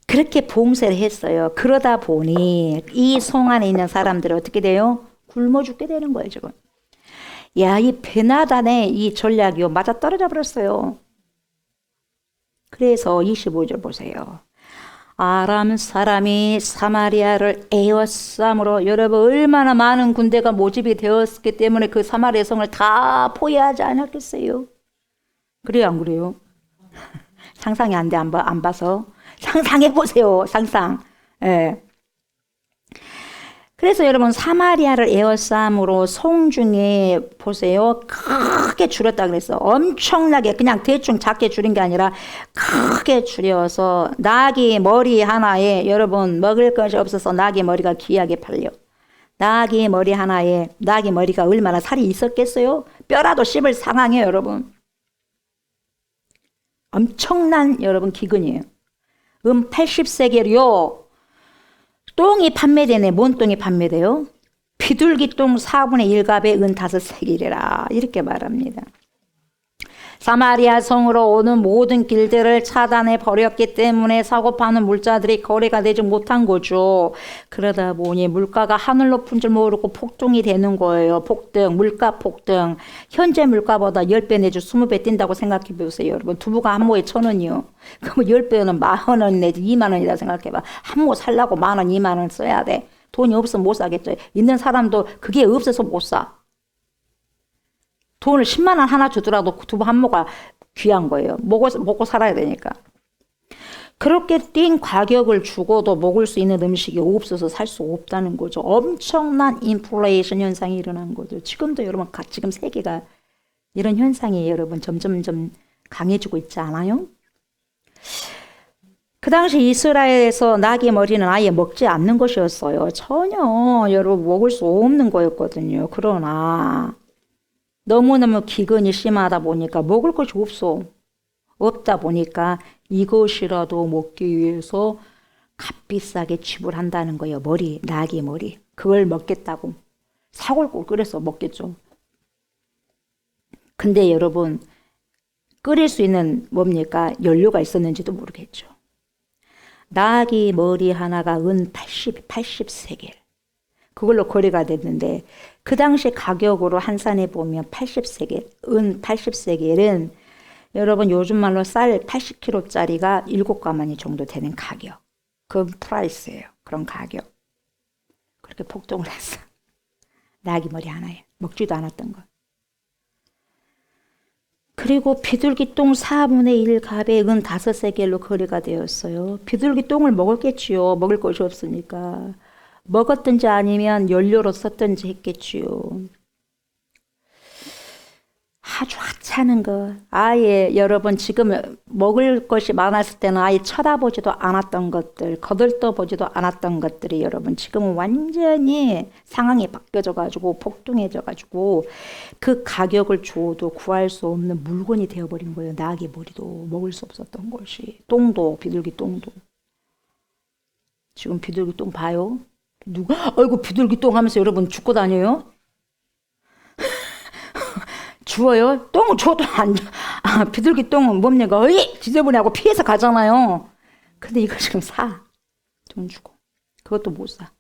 그렇게 봉쇄를 했어요. 그러다 보니 이 성 안에 있는 사람들이 어떻게 돼요? 굶어 죽게 되는 거예요 지금. 야, 이 베나닷의 이 전략이요 맞아떨어져 버렸어요. 그래서 25절 보세요. 아람 사람이 사마리아를 에워싸므로, 여러분 얼마나 많은 군대가 모집이 되었기 때문에 그 사마리아 성을 다 포위하지 않았겠어요? 그래요 안 그래요? 상상이 안 돼. 안 봐서 상상해 보세요. 상상. 예. 그래서 여러분 사마리아를 에워싸므로 성 중에 보세요. 크게 줄였다 그랬어. 엄청나게 그냥 대충 작게 줄인 게 아니라 크게 줄여서 나귀 머리 하나에, 여러분 먹을 것이 없어서 나귀 머리가 귀하게 팔려. 나귀 머리 하나에, 나귀 머리가 얼마나 살이 있었겠어요? 뼈라도 씹을 상황이에요 여러분. 엄청난 여러분 기근이에요. 80세겔이요. 똥이 판매되네. 뭔 똥이 판매돼요? 비둘기 똥 4분의 1갑에 은 5세겔이라 이렇게 말합니다. 사마리아 성으로 오는 모든 길들을 차단해 버렸기 때문에 사고 파는 물자들이 거래가 되지 못한 거죠. 그러다 보니 물가가 하늘 높은 줄 모르고 폭등이 되는 거예요. 폭등, 물가 폭등. 현재 물가보다 10배 내지 20배 뛴다고 생각해 보세요. 여러분 두부가 한 모에 1,000원이요. 그럼 10배는 10,000원 내지 20,000원이다 생각해봐. 한 모 살라고 10,000원, 20,000원 써야 돼. 돈이 없으면 못 사겠죠. 있는 사람도 그게 없어서 못 사. 돈을 10만 원 하나 주더라도 두부 한 모가 귀한 거예요. 먹고 살아야 되니까. 그렇게 뛴 가격을 주고도 먹을 수 있는 음식이 없어서 살 수 없다는 거죠. 엄청난 인플레이션 현상이 일어난 거죠. 지금도 여러분 지금 세계가 이런 현상이 여러분 점점점 강해지고 있지 않아요? 그 당시 이스라엘에서 나귀 머리는 아예 먹지 않는 것이었어요. 전혀 여러분 먹을 수 없는 거였거든요. 그러나 너무너무 기근이 심하다 보니까 먹을 것이 없다 보니까 이것이라도 먹기 위해서 값비싸게 지불한다는 거예요. 나귀 머리. 그걸 먹겠다고. 사골국 끓여서 먹겠죠. 근데 여러분, 끓일 수 있는 뭡니까? 연료가 있었는지도 모르겠죠. 나귀 머리 하나가 은 80세겔. 그걸로 거래가 됐는데 그 당시 가격으로 한산해 보면 80세겔, 은 80세겔은 여러분 요즘 말로 쌀 80kg짜리가 7가마니 정도 되는 가격. 그 프라이스예요. 그런 가격. 그렇게 폭동을 했어. 나귀 머리 하나에. 먹지도 않았던 거. 그리고 비둘기 똥 4분의 1 값에 은 5세겔로 거래가 되었어요. 비둘기 똥을 먹었겠지요. 먹을 것이 없으니까. 먹었든지 아니면 연료로 썼든지 했겠지요. 아주 하찮은 거. 아예 여러분 지금 먹을 것이 많았을 때는 아예 쳐다보지도 않았던 것들, 거들떠보지도 않았던 것들이 여러분 지금은 완전히 상황이 바뀌어져 가지고 폭등해져 가지고 그 가격을 줘도 구할 수 없는 물건이 되어버린 거예요. 나귀 머리도 먹을 수 없었던 것이. 똥도, 비둘기 똥도. 지금 비둘기 똥 봐요? 누가 아이고 비둘기 똥 하면서 여러분 죽고 다녀요? 주워요? 똥을 줘도 안 줘. 비둘기 똥은 뭡니까? 어이! 지저분하고 피해서 가잖아요. 근데 이걸 지금 사. 돈 주고. 그것도 못 사.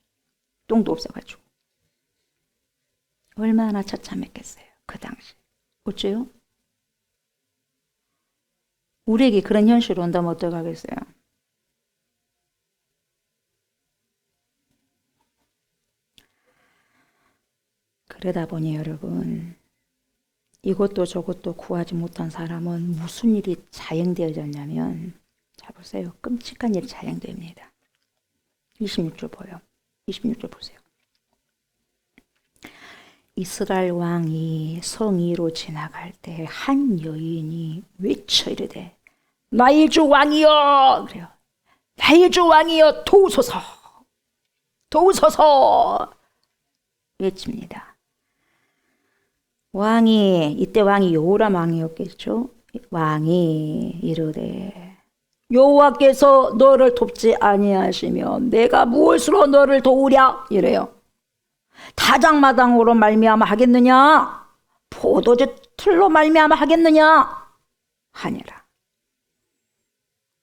똥도 없어가지고. 얼마나 처참했겠어요. 그 당시. 어째요? 우리에게 그런 현실이 온다면 어떡하겠어요? 그러다 보니 여러분 이것도 저것도 구하지 못한 사람은 무슨 일이 자행되어졌냐면 자 보세요. 끔찍한 일이 자행됩니다. 26절 보여. 26절 보세요. 이스라엘 왕이 성 위로 지나갈 때 한 여인이 외쳐 이르되 나의 주 왕이여 그래요. 나의 주 왕이여 도우소서 도우소서 외칩니다. 왕이 이때 왕이 여호람 왕이었겠죠. 왕이 이르되 여호와께서 너를 돕지 아니하시면 내가 무엇으로 너를 도우랴 이래요. 타작마당으로 말미암아 하겠느냐 포도주 틀로 말미암아 하겠느냐 하니라.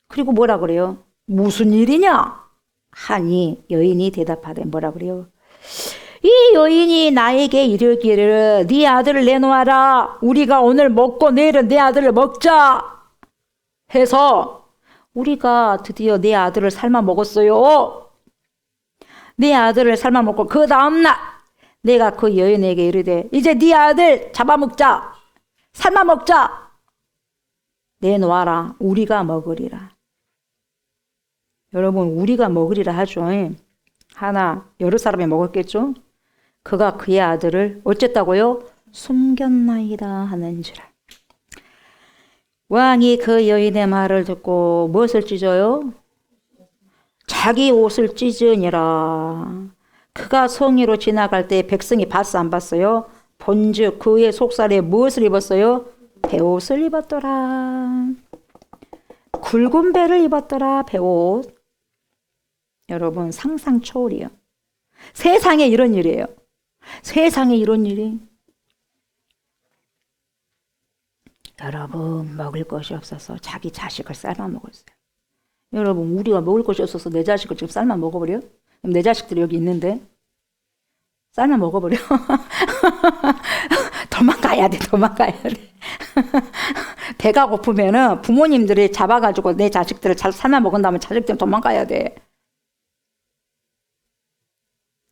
그리고 뭐라 그래요? 무슨 일이냐 하니 여인이 대답하되 뭐라 그래요? 이 여인이 나에게 이르기를 네 아들을 내놓아라. 우리가 오늘 먹고 내일은 내 아들을 먹자 해서 우리가 드디어 내 아들을 삶아 먹었어요. 내 아들을 삶아 먹고 그 다음날 내가 그 여인에게 이르되 이제 네 아들 잡아먹자. 삶아 먹자. 내놓아라. 우리가 먹으리라. 여러분 우리가 먹으리라 하죠. 하나 여러 사람이 먹었겠죠. 그가 그의 아들을 어쨌다고요? 숨겼나이다 하는지라. 왕이 그 여인의 말을 듣고 무엇을 찢어요? 자기 옷을 찢으니라. 그가 성위로 지나갈 때 백성이 봤어 안 봤어요? 본즉 그의 속살에 무엇을 입었어요? 베옷을 입었더라. 굵은 배를 입었더라. 베옷. 여러분 상상 초월이에요. 세상에 이런 일이에요. 세상에 이런 일이. 여러분 먹을 것이 없어서 자기 자식을 삶아 먹었어요. 여러분 우리가 먹을 것이 없어서 내 자식을 지금 삶아 먹어버려? 그럼 내 자식들이 여기 있는데 삶아 먹어버려? 도망가야 돼. 도망가야 돼. 배가 고프면은 부모님들이 잡아가지고 내 자식들을 잘 삶아 먹은 다음에 자식들은 도망가야 돼.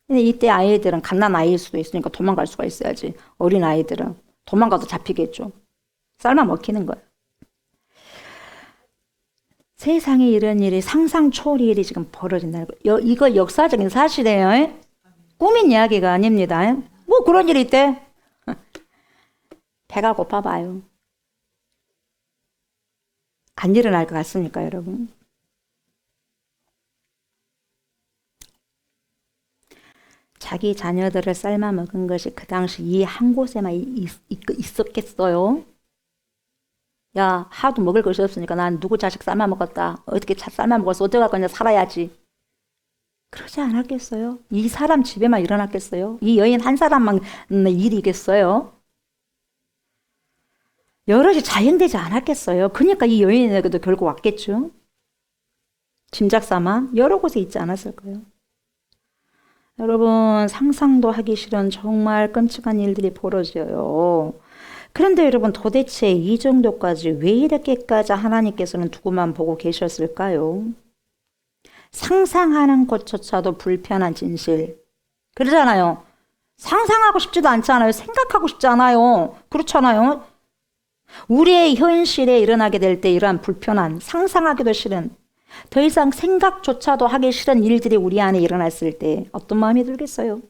근데 이때 아이들은 갓난 아이일 수도 있으니까 도망갈 수가 있어야지. 어린 아이들은 도망가도 잡히겠죠. 삶아 먹히는 거예요. 세상에 이런 일이 상상 초월의 일이 지금 벌어진다는 거예요. 이거 역사적인 사실이에요. 꾸민 이야기가 아닙니다. 뭐 그런 일이 있대. 배가 고파봐요. 안 일어날 것 같습니까 여러분? 자기 자녀들을 삶아 먹은 것이 그 당시 이 한 곳에만 있었겠어요? 야, 하도 먹을 것이 없으니까 난 누구 자식 삶아 먹었다. 어떻게 삶아 먹었어? 어떡할 거냐? 살아야지. 그러지 않았겠어요? 이 사람 집에만 일어났겠어요? 이 여인 한 사람만 일이겠어요? 여럿이 자연되지 않았겠어요. 그러니까 이 여인에게도 결국 왔겠죠. 짐작 삼아 여러 곳에 있지 않았을까요? 여러분, 상상도 하기 싫은 정말 끔찍한 일들이 벌어져요. 그런데 여러분, 도대체 이 정도까지 왜 이렇게까지 하나님께서는 두고만 보고 계셨을까요? 상상하는 것조차도 불편한 진실. 그러잖아요. 상상하고 싶지도 않잖아요. 생각하고 싶지 않아요. 그렇잖아요. 우리의 현실에 일어나게 될 때 이러한 불편한, 상상하기도 싫은, 더 이상 생각조차도 하기 싫은 일들이 우리 안에 일어났을 때 어떤 마음이 들겠어요?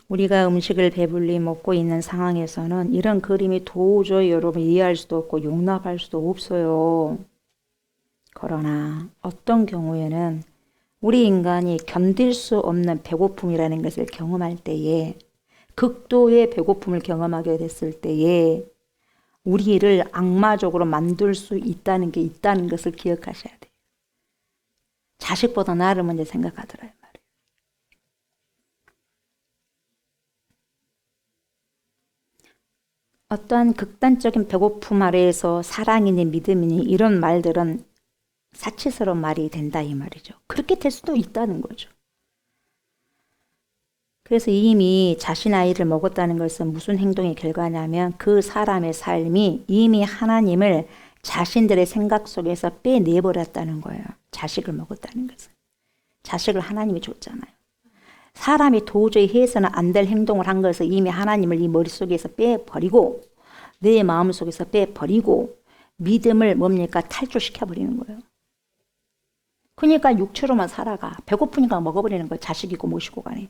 우리가 음식을 배불리 먹고 있는 상황에서는 이런 그림이 도저히 여러분 이해할 수도 없고 용납할 수도 없어요. 그러나 어떤 경우에는 우리 인간이 견딜 수 없는 배고픔이라는 것을 경험할 때에, 극도의 배고픔을 경험하게 됐을 때에 우리를 악마적으로 만들 수 있다는 게 있다는 것을 기억하셔야 돼요. 자식보다 나를 먼저 생각하더라 이 말이에요. 어떠한 극단적인 배고픔 아래에서 사랑이니 믿음이니 이런 말들은 사치스러운 말이 된다 이 말이죠. 그렇게 될 수도 있다는 거죠. 그래서 이미 자신 아이를 먹었다는 것은 무슨 행동의 결과냐면 그 사람의 삶이 이미 하나님을 자신들의 생각 속에서 빼내버렸다는 거예요. 자식을 먹었다는 것은. 자식을 하나님이 줬잖아요. 사람이 도저히 해서는 안 될 행동을 한 것을 이미 하나님을 이 머릿속에서 빼버리고 내 마음속에서 빼버리고 믿음을 뭡니까? 탈출시켜버리는 거예요. 그러니까 육체로만 살아가. 배고프니까 먹어버리는 거예요. 자식이고 모시고 가네.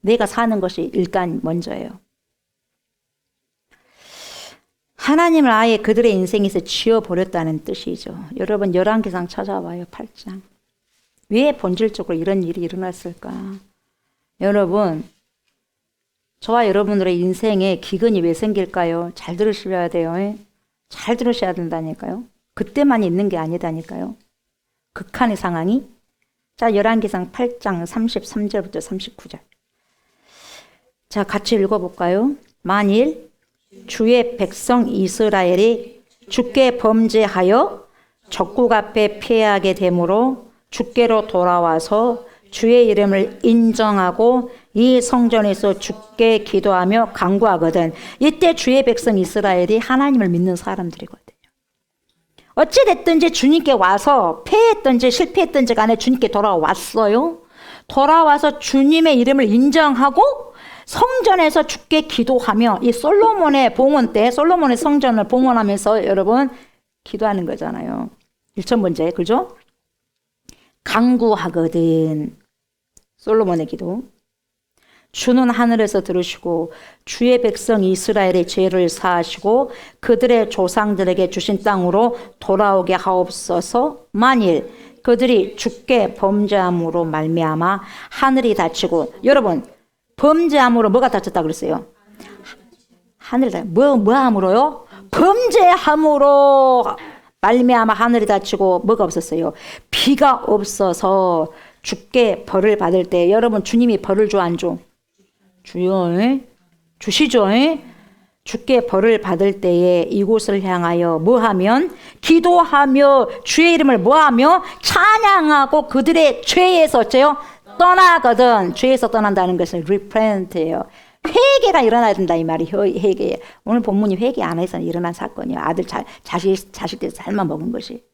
내가 사는 것이 일단 먼저예요. 하나님을 아예 그들의 인생에서 지워버렸다는 뜻이죠. 여러분 열왕기상 찾아봐요. 8장. 왜 본질적으로 이런 일이 일어났을까? 여러분, 저와 여러분들의 인생에 기근이 왜 생길까요? 잘 들으셔야 돼요. 잘 들으셔야 된다니까요. 그때만 있는 게 아니다니까요. 극한의 상황이. 자, 열왕기상 8장 33절부터 39절. 자, 같이 읽어볼까요? 만일 주의 백성 이스라엘이 주께 범죄하여 적국 앞에 패하게 되므로 주께로 돌아와서 주의 이름을 인정하고 이 성전에서 주께 기도하며 간구하거든. 이때 주의 백성 이스라엘이 하나님을 믿는 사람들이거든요. 어찌됐든지 주님께 와서 패했든지 실패했든지 간에 주님께 돌아왔어요. 돌아와서 주님의 이름을 인정하고 성전에서 주께 기도하며, 이 솔로몬의 봉헌 때 솔로몬의 성전을 봉헌하면서 여러분 기도하는 거잖아요. 1,000번째, 그죠? 간구하거든. 솔로몬의 기도. 주는 하늘에서 들으시고 주의 백성 이스라엘의 죄를 사하시고 그들의 조상들에게 주신 땅으로 돌아오게 하옵소서. 만일 그들이 주께 범죄함으로 말미암아 하늘이 닫히고, 여러분 범죄함으로 뭐가 닫혔다 그랬어요? 하늘이 뭐함으로요? 범죄함으로 말미암아 하늘이 닫히고 뭐가 없었어요? 비가 없어서 주께 벌을 받을 때, 여러분 주님이 벌을 줘 안 줘? 주요, 주시죠. 주께 벌을 받을 때에 이곳을 향하여 뭐하면? 기도하며 주의 이름을 뭐하며? 찬양하고 그들의 죄에서 어째요? 떠나거든. 죄에서 떠난다는 것은 repent예요. 회개가 일어나야 된다 이 말이. 회개. 오늘 본문이 회개 안 해서 일어난 사건이에요. 아들 자식들 살만 먹은 것이.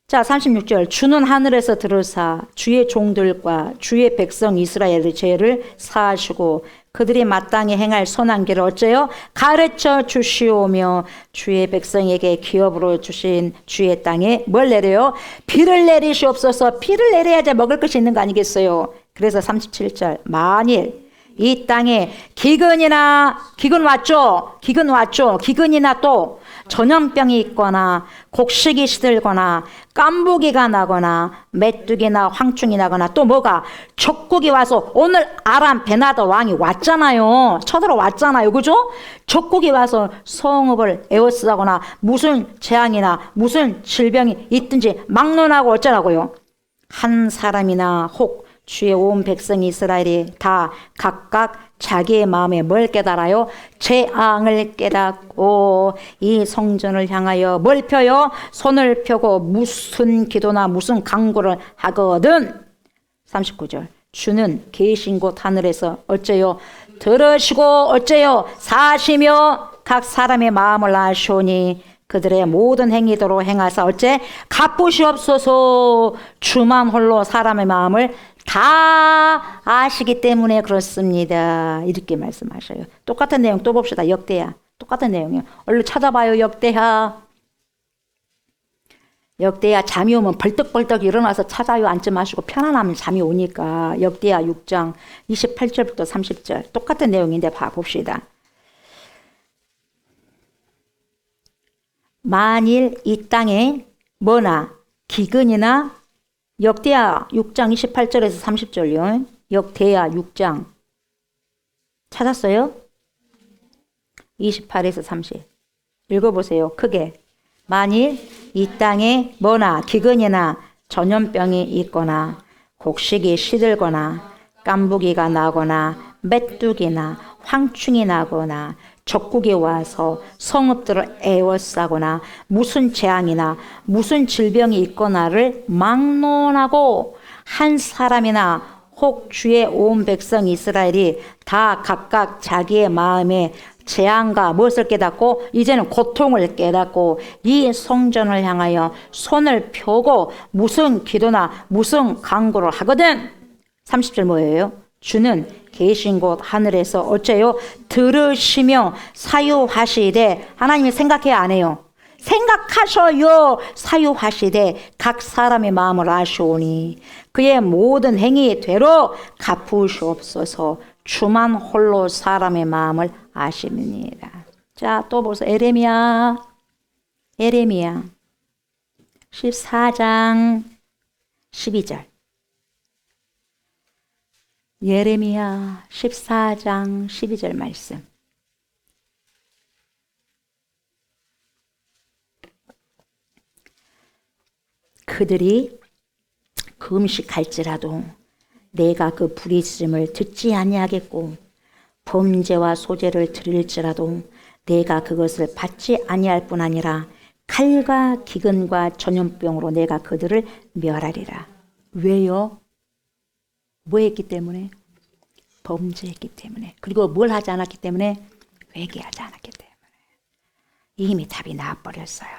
자, 36절. 주는 하늘에서 들으사 주의 종들과 주의 백성 이스라엘의 죄를 사하시고 그들이 마땅히 행할 선한 길을 어째요? 가르쳐 주시오며 주의 백성에게 기업으로 주신 주의 땅에 뭘 내려요? 비를 내리시옵소서. 비를 내려야지 먹을 것이 있는 거 아니겠어요? 그래서 37절. 만일 이 땅에 기근 왔죠? 기근이나 또 전염병이 있거나 곡식이 시들거나 깐부기가 나거나 메뚜기나 황충이 나거나 또 뭐가 적국이 와서, 오늘 아람 베나다 왕이 왔잖아요. 쳐들어왔잖아요. 그죠? 적국이 와서 성읍을 에워싸거나 무슨 재앙이나 무슨 질병이 있든지 막론하고 어쩌라고요? 한 사람이나 혹 주의 온 백성 이스라엘이 다 각각 자기의 마음에 뭘 깨달아요? 재앙을 깨닫고 이 성전을 향하여 뭘 펴요? 손을 펴고 무슨 기도나 무슨 간구를 하거든. 39절. 주는 계신 곳 하늘에서 어째요? 들으시고 어째요? 사시며 각 사람의 마음을 아시오니 그들의 모든 행위대로 행하사 어째? 갚으시옵소서. 주만 홀로 사람의 마음을 다 아시기 때문에 그렇습니다. 이렇게 말씀하셔요. 똑같은 내용 또 봅시다. 역대하. 똑같은 내용이에요. 얼른 찾아봐요. 역대하. 역대하 잠이 오면 벌떡벌떡 일어나서 찾아요. 앉지 마시고 편안하면 잠이 오니까. 역대하 6장 28절부터 30절. 똑같은 내용인데 봐봅시다. 만일 이 땅에 뭐나 기근이나 역대하 6장 28절에서 30절요. 역대하 6장 찾았어요? 28에서 30 읽어보세요. 크게. 만일 이 땅에 뭐나 기근이나 전염병이 있거나 곡식이 시들거나 깐부기가 나거나 메뚜기나 황충이 나거나 적국이 와서 성읍들을 에워싸거나 무슨 재앙이나 무슨 질병이 있거나를 막론하고 한 사람이나 혹 주의 온 백성 이스라엘이 다 각각 자기의 마음에 재앙과 무엇을 깨닫고 이제는 고통을 깨닫고 이 성전을 향하여 손을 펴고 무슨 기도나 무슨 간구를 하거든. 30절 뭐예요? 주는 계신 곳 하늘에서 어째요? 들으시며 사유하시되 하나님이 생각해 안 해요? 생각하셔요. 사유하시되 각 사람의 마음을 아시오니 그의 모든 행위대로 갚으시옵소서. 주만 홀로 사람의 마음을 아십니다. 자, 또 보세요. 에레미야 14장 12절. 예레미야 14장 12절 말씀. 그들이 금식할지라도 내가 그 부르짖음을 듣지 아니하겠고 범죄와 소재를 드릴지라도 내가 그것을 받지 아니할 뿐 아니라 칼과 기근과 전염병으로 내가 그들을 멸하리라. 왜요? 뭐 했기 때문에? 범죄했기 때문에. 그리고 뭘 하지 않았기 때문에? 회개하지 않았기 때문에. 이미 답이 나와버렸어요.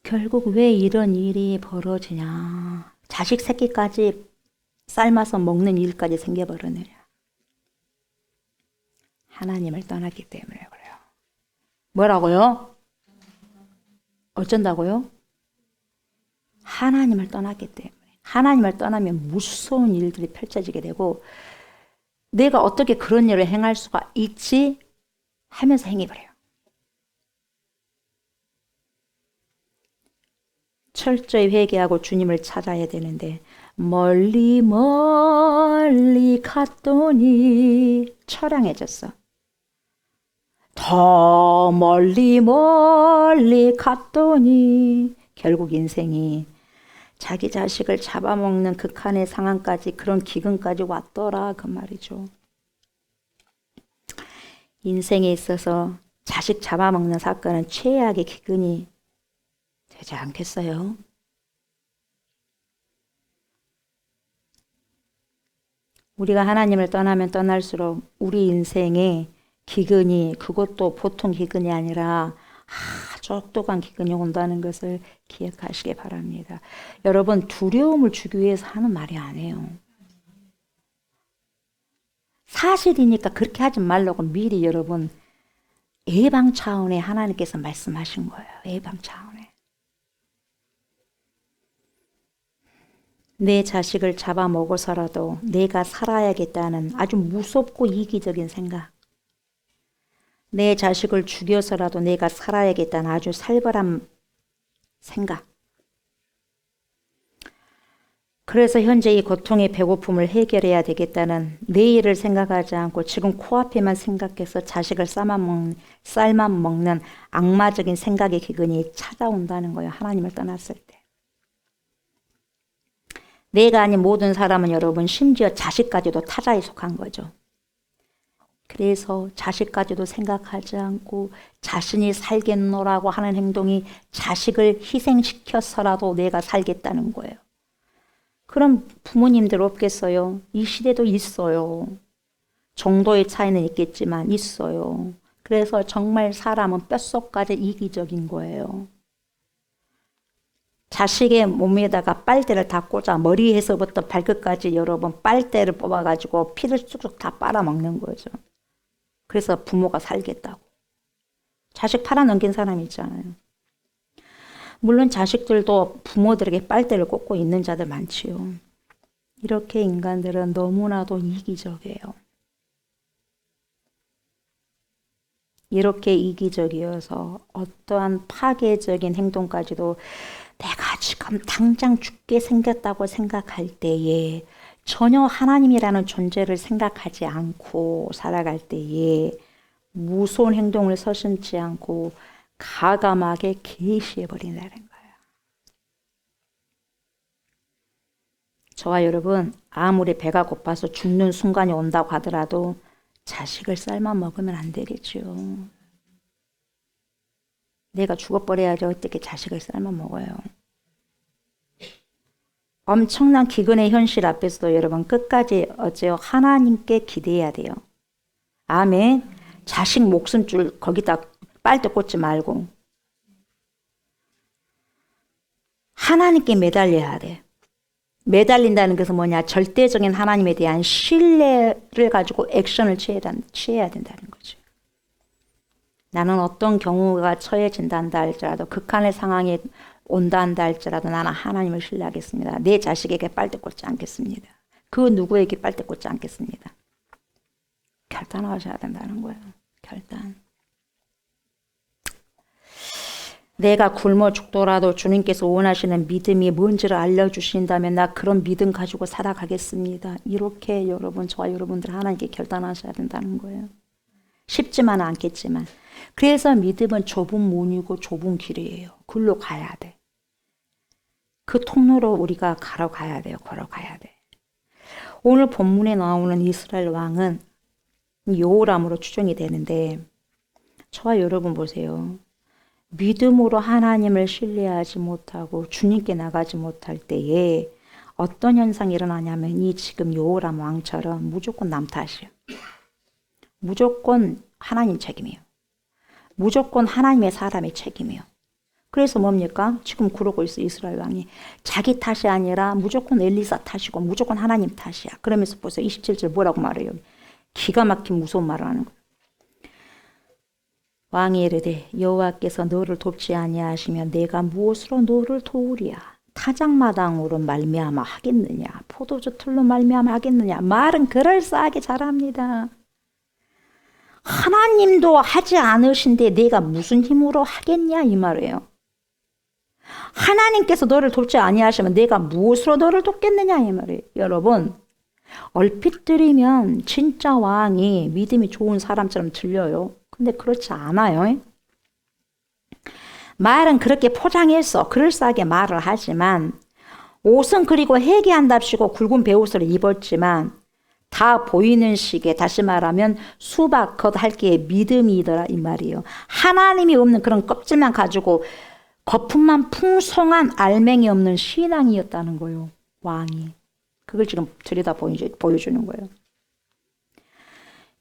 결국 왜 이런 일이 벌어지냐. 자식 새끼까지 삶아서 먹는 일까지 생겨버리느냐. 하나님을 떠났기 때문에 그래요. 뭐라고요? 어쩐다고요? 하나님을 떠났기 때문에. 하나님을 떠나면 무서운 일들이 펼쳐지게 되고 내가 어떻게 그런 일을 행할 수가 있지 하면서 행해버려요. 철저히 회개하고 주님을 찾아야 되는데 멀리 멀리 갔더니 처량해졌어. 더 멀리 멀리 갔더니 결국 인생이 자기 자식을 잡아먹는 극한의 상황까지 그런 기근까지 왔더라 그 말이죠. 인생에 있어서 자식 잡아먹는 사건은 최악의 기근이 되지 않겠어요? 우리가 하나님을 떠나면 떠날수록 우리 인생에 기근이 그것도 보통 기근이 아니라 아주 혹독한 기근이 온다는 것을 기억하시기 바랍니다. 여러분 두려움을 주기 위해서 하는 말이 아니에요. 사실이니까 그렇게 하지 말라고 미리 여러분 예방 차원에 하나님께서 말씀하신 거예요. 예방 차원에. 내 자식을 잡아먹어서라도 내가 살아야겠다는 아주 무섭고 이기적인 생각. 내 자식을 죽여서라도 내가 살아야겠다는 아주 살벌한 생각. 그래서 현재 이 고통의 배고픔을 해결해야 되겠다는 내일을 생각하지 않고 지금 코앞에만 생각해서 자식을 삶아 먹는 악마적인 생각의 기근이 찾아온다는 거예요. 하나님을 떠났을 때. 내가 아닌 모든 사람은 여러분 심지어 자식까지도 타자에 속한 거죠. 그래서 자식까지도 생각하지 않고 자신이 살겠노라고 하는 행동이 자식을 희생시켜서라도 내가 살겠다는 거예요. 그럼 부모님들 없겠어요? 이 시대도 있어요. 정도의 차이는 있겠지만 있어요. 그래서 정말 사람은 뼛속까지 이기적인 거예요. 자식의 몸에다가 빨대를 다 꽂아 머리에서부터 발끝까지 여러분 빨대를 뽑아가지고 피를 쑥쑥 다 빨아먹는 거죠. 그래서 부모가 살겠다고. 자식 팔아넘긴 사람이 있잖아요. 물론 자식들도 부모들에게 빨대를 꽂고 있는 자들 많지요. 이렇게 인간들은 너무나도 이기적이에요. 이렇게 이기적이어서 어떠한 파괴적인 행동까지도 내가 지금 당장 죽게 생겼다고 생각할 때에 전혀 하나님이라는 존재를 생각하지 않고 살아갈 때에 무서운 행동을 서슴지 않고 가감하게 계시해버린다는 거예요. 저와 여러분, 아무리 배가 고파서 죽는 순간이 온다고 하더라도 자식을 삶아 먹으면 안 되겠죠. 내가 죽어버려야지 어떻게 자식을 삶아 먹어요. 엄청난 기근의 현실 앞에서도 여러분 끝까지 어째요? 하나님께 기대해야 돼요. 아멘. 자식 목숨줄 거기다 빨대 꽂지 말고 하나님께 매달려야 돼. 매달린다는 것은 뭐냐? 절대적인 하나님에 대한 신뢰를 가지고 액션을 취해야 된다는 거죠. 나는 어떤 경우가 처해진다 한다 할지라도 극한의 상황이 온다 한다 할지라도 나는 하나님을 신뢰하겠습니다. 내 자식에게 빨대 꽂지 않겠습니다. 그 누구에게 빨대 꽂지 않겠습니다. 결단하셔야 된다는 거예요. 결단. 내가 굶어 죽더라도 주님께서 원하시는 믿음이 뭔지를 알려주신다면 나 그런 믿음 가지고 살아가겠습니다. 이렇게 여러분, 저와 여러분들 하나님께 결단하셔야 된다는 거예요. 쉽지만은 않겠지만. 그래서 믿음은 좁은 문이고 좁은 길이에요. 글로 가야 돼. 그 통로로 우리가 걸어가야 돼요. 걸어가야 돼. 오늘 본문에 나오는 이스라엘 왕은 여호람으로 추정이 되는데 저와 여러분 보세요. 믿음으로 하나님을 신뢰하지 못하고 주님께 나가지 못할 때에 어떤 현상이 일어나냐면 이 지금 여호람 왕처럼 무조건 남 탓이에요. 무조건 하나님 책임이에요. 무조건 하나님의 사람의 책임이에요. 그래서 뭡니까? 지금 그러고 있어 이스라엘 왕이. 자기 탓이 아니라 무조건 엘리사 탓이고 무조건 하나님 탓이야. 그러면서 보세요. 27절 뭐라고 말해요? 기가 막힌 무서운 말을 하는 거예요. 왕이 이르되 여호와께서 너를 돕지 아니하시면 내가 무엇으로 너를 도우리야? 타작마당으로 말미암아 하겠느냐? 포도주 틀로 말미암아 하겠느냐? 말은 그럴싸하게 잘합니다. 하나님도 하지 않으신데 내가 무슨 힘으로 하겠냐 이 말이에요. 하나님께서 너를 돕지 아니하시면 내가 무엇으로 너를 돕겠느냐 이 말이에요. 여러분 얼핏 들으면 진짜 왕이 믿음이 좋은 사람처럼 들려요. 근데 그렇지 않아요. 말은 그렇게 포장해서 그럴싸하게 말을 하지만 옷은 그리고 회개한답시고 굵은 베옷을 입었지만 다 보이는 시기에 다시 말하면 수박 겉할 게 믿음이더라 이 말이에요. 하나님이 없는 그런 껍질만 가지고 거품만 풍성한 알맹이 없는 신앙이었다는 거예요. 왕이. 그걸 지금 들여다 보여주는 거예요.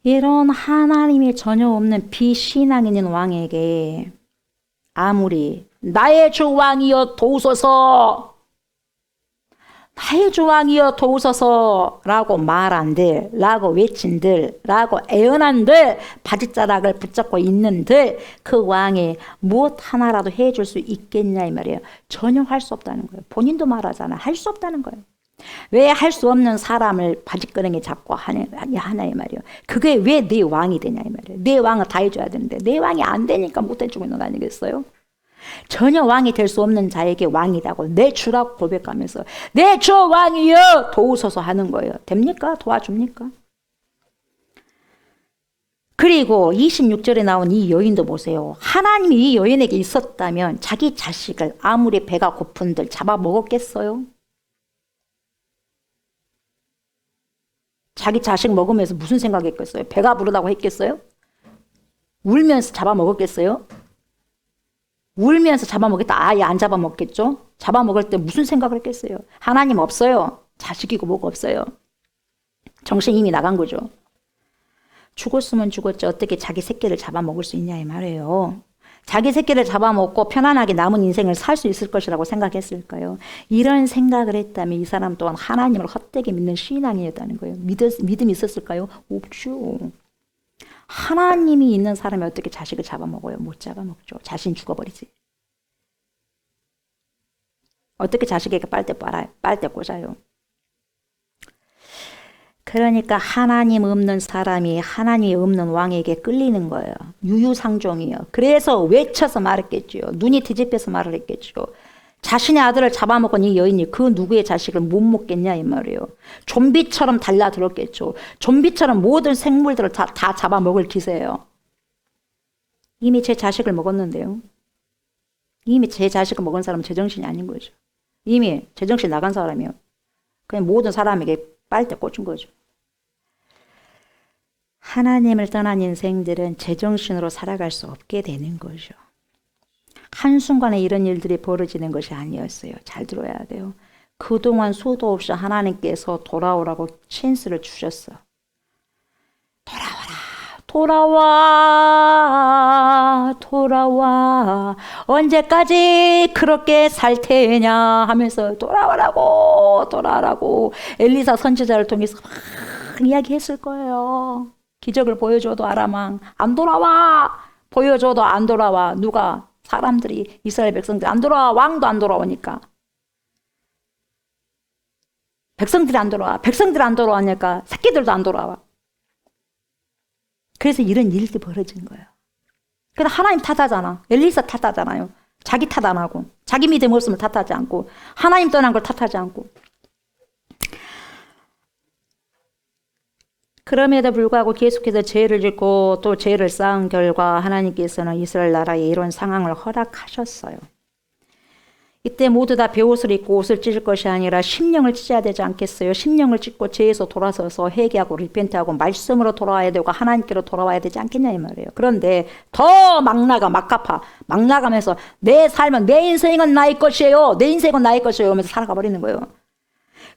이런 하나님이 전혀 없는 비신앙 있는 왕에게 아무리 나의 주 왕이여 도우소서 나의 주 왕이여 도우소서 라고 말한들 라고 외친들 라고 애원한들 바짓자락을 붙잡고 있는들 그 왕이 무엇 하나라도 해줄 수 있겠냐 이 말이에요. 전혀 할 수 없다는 거예요. 본인도 말하잖아. 할 수 없다는 거예요. 왜 할 수 없는 사람을 바짓가랑이 잡고 하냐 이 말이에요. 그게 왜 내 왕이 되냐 이 말이에요. 내 왕은 다 해줘야 되는데 내 왕이 안 되니까 못 해주고 있는 거 아니겠어요? 전혀 왕이 될 수 없는 자에게 왕이라고 내 주라고 고백하면서 내 주 왕이여 도우소서 하는 거예요. 됩니까? 도와줍니까? 그리고 26절에 나온 이 여인도 보세요. 하나님이 이 여인에게 있었다면 자기 자식을 아무리 배가 고픈들 잡아먹었겠어요? 자기 자식 먹으면서 무슨 생각했겠어요? 배가 부르다고 했겠어요? 울면서 잡아먹었겠어요? 울면서 잡아먹겠다. 아예 안 잡아먹겠죠? 잡아먹을 때 무슨 생각을 했겠어요? 하나님 없어요. 자식이고 뭐가 없어요. 정신 이미 나간 거죠. 죽었으면 죽었지 어떻게 자기 새끼를 잡아먹을 수 있냐 이 말이에요. 자기 새끼를 잡아먹고 편안하게 남은 인생을 살 수 있을 것이라고 생각했을까요? 이런 생각을 했다면 이 사람 또한 하나님을 헛되게 믿는 신앙이었다는 거예요. 믿음이 있었을까요? 없죠. 하나님이 있는 사람이 어떻게 자식을 잡아먹어요? 못 잡아먹죠. 자신 죽어버리지. 어떻게 자식에게 빨대 꽂아요? 그러니까 하나님 없는 사람이 하나님이 없는 왕에게 끌리는 거예요. 유유상종이요. 그래서 외쳐서 말했겠죠. 눈이 뒤집혀서 말을 했겠죠. 자신의 아들을 잡아먹은 이 여인이 그 누구의 자식을 못 먹겠냐 이 말이에요. 좀비처럼 달라들었겠죠. 좀비처럼 모든 생물들을 다 잡아먹을 기세예요. 이미 제 자식을 먹었는데요. 이미 제 자식을 먹은 사람은 제정신이 아닌 거죠. 이미 제정신 나간 사람이요. 그냥 모든 사람에게 빨대 꽂은 거죠. 하나님을 떠난 인생들은 제정신으로 살아갈 수 없게 되는 거죠. 한순간에 이런 일들이 벌어지는 것이 아니었어요. 잘 들어야 돼요. 그동안 수도 없이 하나님께서 돌아오라고 찬스를 주셨어. 돌아와 언제까지 그렇게 살 테냐 하면서 돌아오라고 엘리사 선지자를 통해서 막 이야기했을 거예요. 기적을 보여줘도 아람왕 안 돌아와. 보여줘도 안 돌아와. 누가? 사람들이, 이스라엘 백성들이 안 돌아와. 왕도 안 돌아오니까. 백성들이 안 돌아오니까 새끼들도 안 돌아와. 그래서 이런 일들이 벌어진 거예요. 그래서 하나님 탓하잖아. 엘리사 탓하잖아요. 자기 탓 안 하고, 자기 믿음 없으면 탓하지 않고, 하나님 떠난 걸 탓하지 않고. 그럼에도 불구하고 계속해서 죄를 짓고 또 죄를 쌓은 결과 하나님께서는 이스라엘 나라에 이런 상황을 허락하셨어요. 이때 모두 다 베옷을 입고 옷을 찢을 것이 아니라 심령을 찢어야 되지 않겠어요? 심령을 찢고 죄에서 돌아서서 회개하고 리펜트하고 말씀으로 돌아와야 되고 하나님께로 돌아와야 되지 않겠냐 이 말이에요. 그런데 더 막 나가면서 내 삶은 내 인생은 나의 것이에요. 내 인생은 나의 것이에요 하면서 살아가 버리는 거예요.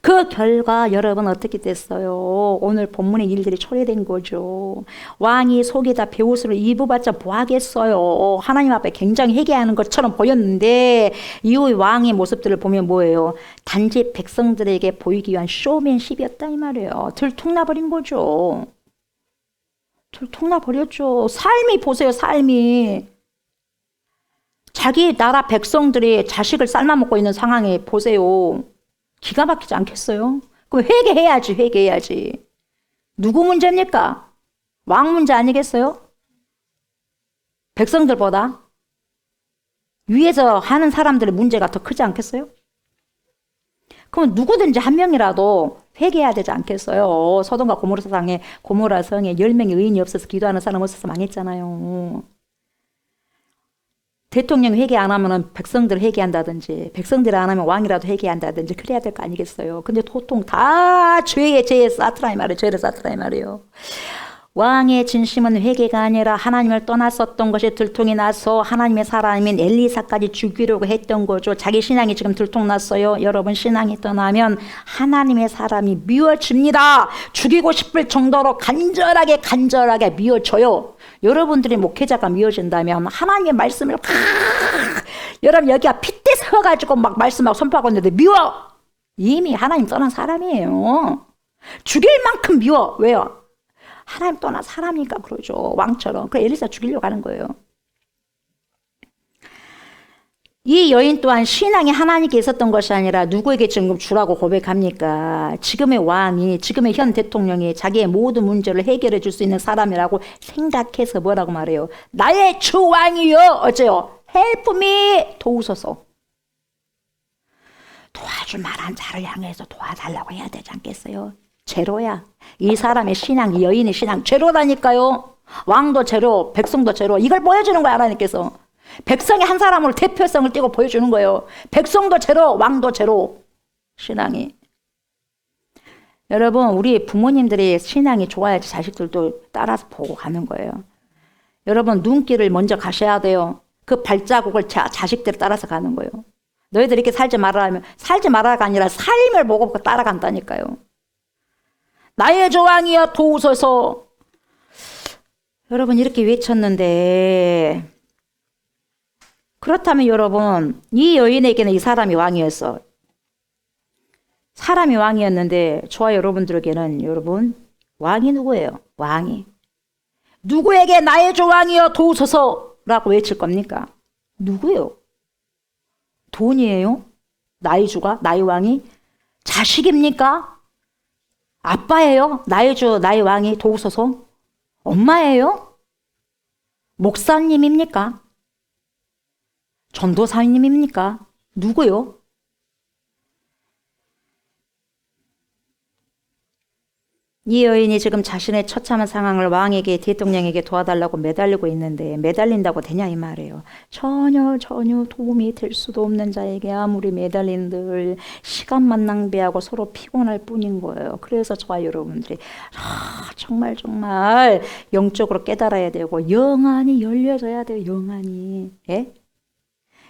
그 결과 여러분 어떻게 됐어요? 오늘 본문의 일들이 초래된 거죠. 왕이 속에다 베옷을 입어봤자 뭐하겠어요. 하나님 앞에 굉장히 회개하는 것처럼 보였는데 이후 왕의 모습들을 보면 뭐예요? 단지 백성들에게 보이기 위한 쇼맨십이었다 이 말이에요. 들통나버린 거죠. 들통나버렸죠. 삶이 보세요. 삶이. 자기 나라 백성들이 자식을 삶아먹고 있는 상황에 보세요. 기가 막히지 않겠어요? 그럼 회개해야지. 누구 문제입니까? 왕 문제 아니겠어요? 백성들보다 위에서 하는 사람들의 문제가 더 크지 않겠어요? 그럼 누구든지 한 명이라도 회개해야 되지 않겠어요? 소돔과 고모라 성에 10명의 의인이 없어서 기도하는 사람 없어서 망했잖아요. 대통령이 회개 안 하면 백성들 회개한다든지 백성들이 안 하면 왕이라도 회개한다든지 그래야 될 거 아니겠어요. 근데 보통 다 죄에 쌓더라 이 말이에요. 죄를 쌓더라 이 말이에요. 왕의 진심은 회개가 아니라 하나님을 떠났었던 것이 들통이 나서 하나님의 사람인 엘리사까지 죽이려고 했던 거죠. 자기 신앙이 지금 들통났어요. 여러분 신앙이 떠나면 하나님의 사람이 미워집니다. 죽이고 싶을 정도로 간절하게 미워져요. 여러분들이 목회자가 미워진다면 하나님의 말씀을 여러분 여기가 핏대 서가지고 막 말씀하고 선포하고 있는데 미워. 이미 하나님 떠난 사람이에요. 죽일 만큼 미워. 왜요? 하나님 떠난 사람이니까 그러죠. 왕처럼. 그래 엘리사 죽이려고 하는 거예요. 이 여인 또한 신앙이 하나님께 있었던 것이 아니라 누구에게 지금 주라고 고백합니까? 지금의 왕이, 지금의 현 대통령이 자기의 모든 문제를 해결해 줄 수 있는 사람이라고 생각해서 뭐라고 말해요? 나의 주 왕이요. 어째요? Help me. 도우소서. 도와줄 만한 자를 향해서 도와달라고 해야 되지 않겠어요? 제로야. 이 사람의 신앙, 이 여인의 신앙 제로라니까요. 왕도 제로, 백성도 제로. 이걸 보여주는 거야 하나님께서. 백성이 한 사람으로 대표성을 띄고 보여주는 거예요. 백성도 제로, 왕도 제로. 신앙이. 여러분, 우리 부모님들이 신앙이 좋아야지 자식들도 따라서 보고 가는 거예요. 여러분, 눈길을 먼저 가셔야 돼요. 그 발자국을 자식들을 따라서 가는 거예요. 너희들 이렇게 살지 말아라면 살지 말아가 아니라 삶을 보고 따라간다니까요. 나의 조왕이여 도우소서. 여러분 이렇게 외쳤는데 그렇다면 여러분 이 여인에게는 이 사람이 왕이었어. 사람이 왕이었는데 저와 여러분들에게는 여러분 왕이 누구예요? 왕이. 누구에게 나의 조왕이여 도우소서라고 외칠 겁니까? 누구요? 돈이에요? 나의 주가? 나의 왕이? 자식입니까? 아빠예요? 나의 주, 나의 왕이 도우소서? 엄마예요? 목사님입니까? 전도사님입니까? 누구요? 이 여인이 지금 자신의 처참한 상황을 왕에게 대통령에게 도와달라고 매달리고 있는데 매달린다고 되냐 이 말이에요. 전혀 도움이 될 수도 없는 자에게 아무리 매달린들 시간만 낭비하고 서로 피곤할 뿐인 거예요. 그래서 저와 여러분들이 정말 영적으로 깨달아야 되고 영안이 열려져야 돼요. 영안이. 예?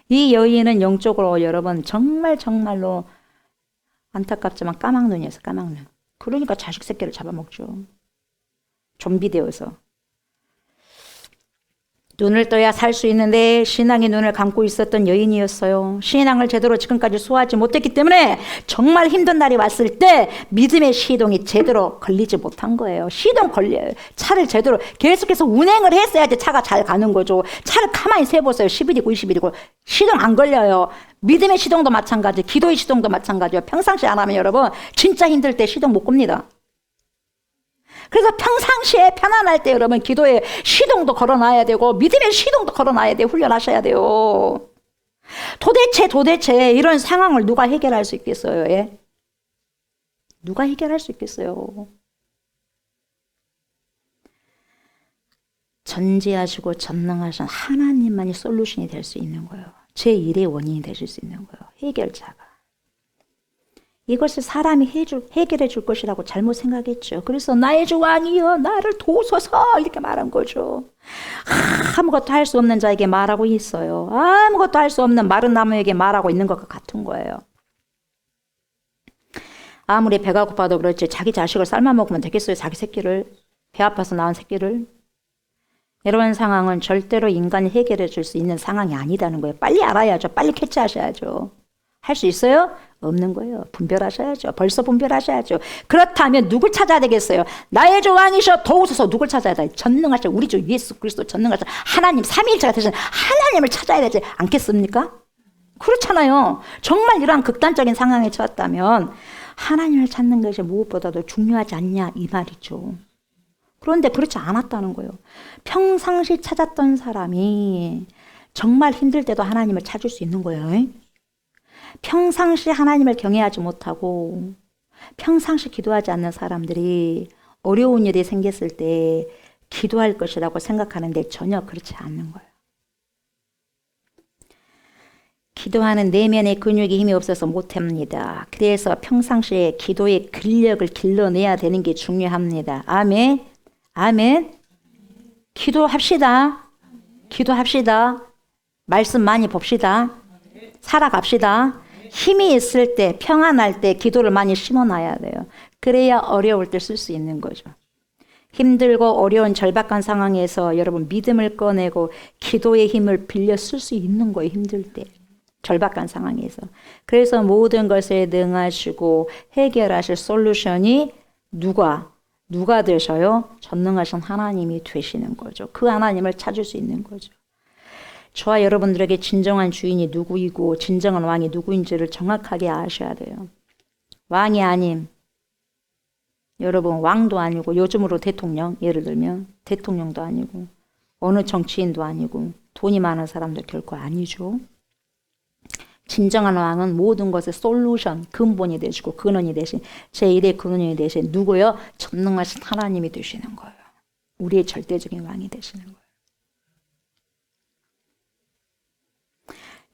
이 여인은 영적으로 여러분 정말로 안타깝지만 까막눈이었어요. 까막눈. 그러니까 자식 새끼를 잡아먹죠. 좀비 되어서. 눈을 떠야 살 수 있는데 신앙의 눈을 감고 있었던 여인이었어요. 신앙을 제대로 지금까지 소화하지 못했기 때문에 정말 힘든 날이 왔을 때 믿음의 시동이 제대로 걸리지 못한 거예요. 시동 걸려요. 차를 제대로 계속해서 운행을 했어야지 차가 잘 가는 거죠. 차를 가만히 세보세요. 10일이고 20일이고 시동 안 걸려요. 믿음의 시동도 마찬가지, 기도의 시동도 마찬가지예요. 평상시 안 하면 여러분 진짜 힘들 때 시동 못 겁니다. 그래서 평상시에 편안할 때 여러분 기도에 시동도 걸어놔야 되고 믿음의 시동도 걸어놔야 돼요. 훈련하셔야 돼요. 도대체 이런 상황을 누가 해결할 수 있겠어요? 예? 누가 해결할 수 있겠어요? 전지하시고 전능하신 하나님만이 솔루션이 될 수 있는 거예요. 제 일의 원인이 되실 수 있는 거예요. 해결자가. 이것을 사람이 해결해 줄 것이라고 잘못 생각했죠. 그래서 나의 주 왕이여 나를 도우소서 이렇게 말한 거죠. 아무것도 할 수 없는 자에게 말하고 있어요. 아무것도 할 수 없는 마른 나무에게 말하고 있는 것과 같은 거예요. 아무리 배가 고파도 그렇지 자기 자식을 삶아 먹으면 되겠어요. 자기 새끼를. 배 아파서 낳은 새끼를. 이런 상황은 절대로 인간이 해결해 줄 수 있는 상황이 아니다는 거예요. 빨리 알아야죠. 빨리 캐치하셔야죠. 할 수 있어요? 없는 거예요. 분별하셔야죠. 벌써 분별하셔야죠. 그렇다면 누굴 찾아야 되겠어요? 나의 주 왕이셔 도우소서. 누굴 찾아야 돼? 전능하신 우리 주 예수 그리스도 전능하신 하나님 삼위일체가 되신 하나님을 찾아야 되지 않겠습니까? 그렇잖아요. 정말 이러한 극단적인 상황에 처했다면 하나님을 찾는 것이 무엇보다도 중요하지 않냐 이 말이죠. 그런데 그렇지 않았다는 거예요. 평상시 찾았던 사람이 정말 힘들 때도 하나님을 찾을 수 있는 거예요. 평상시 하나님을 경외하지 못하고 평상시 기도하지 않는 사람들이 어려운 일이 생겼을 때 기도할 것이라고 생각하는데 전혀 그렇지 않는 거예요. 기도하는 내면의 근육이 힘이 없어서 못합니다. 그래서 평상시에 기도의 근력을 길러내야 되는 게 중요합니다. 아멘. 아멘. 기도합시다. 기도합시다. 말씀 많이 봅시다. 살아갑시다. 힘이 있을 때, 평안할 때 기도를 많이 심어놔야 돼요. 그래야 어려울 때 쓸 수 있는 거죠. 힘들고 어려운 절박한 상황에서 여러분 믿음을 꺼내고 기도의 힘을 빌려 쓸 수 있는 거예요. 힘들 때. 절박한 상황에서. 그래서 모든 것에 능하시고 해결하실 솔루션이 누가 되셔요? 전능하신 하나님이 되시는 거죠. 그 하나님을 찾을 수 있는 거죠. 저와 여러분들에게 진정한 주인이 누구이고 진정한 왕이 누구인지를 정확하게 아셔야 돼요. 왕이 아님, 여러분 왕도 아니고 요즘으로 대통령, 예를 들면 대통령도 아니고 어느 정치인도 아니고 돈이 많은 사람도 결코 아니죠. 진정한 왕은 모든 것의 솔루션, 근본이 되시고 근원이 되신 제1의 근원이 되신 누구요? 전능하신 하나님이 되시는 거예요. 우리의 절대적인 왕이 되시는 거예요.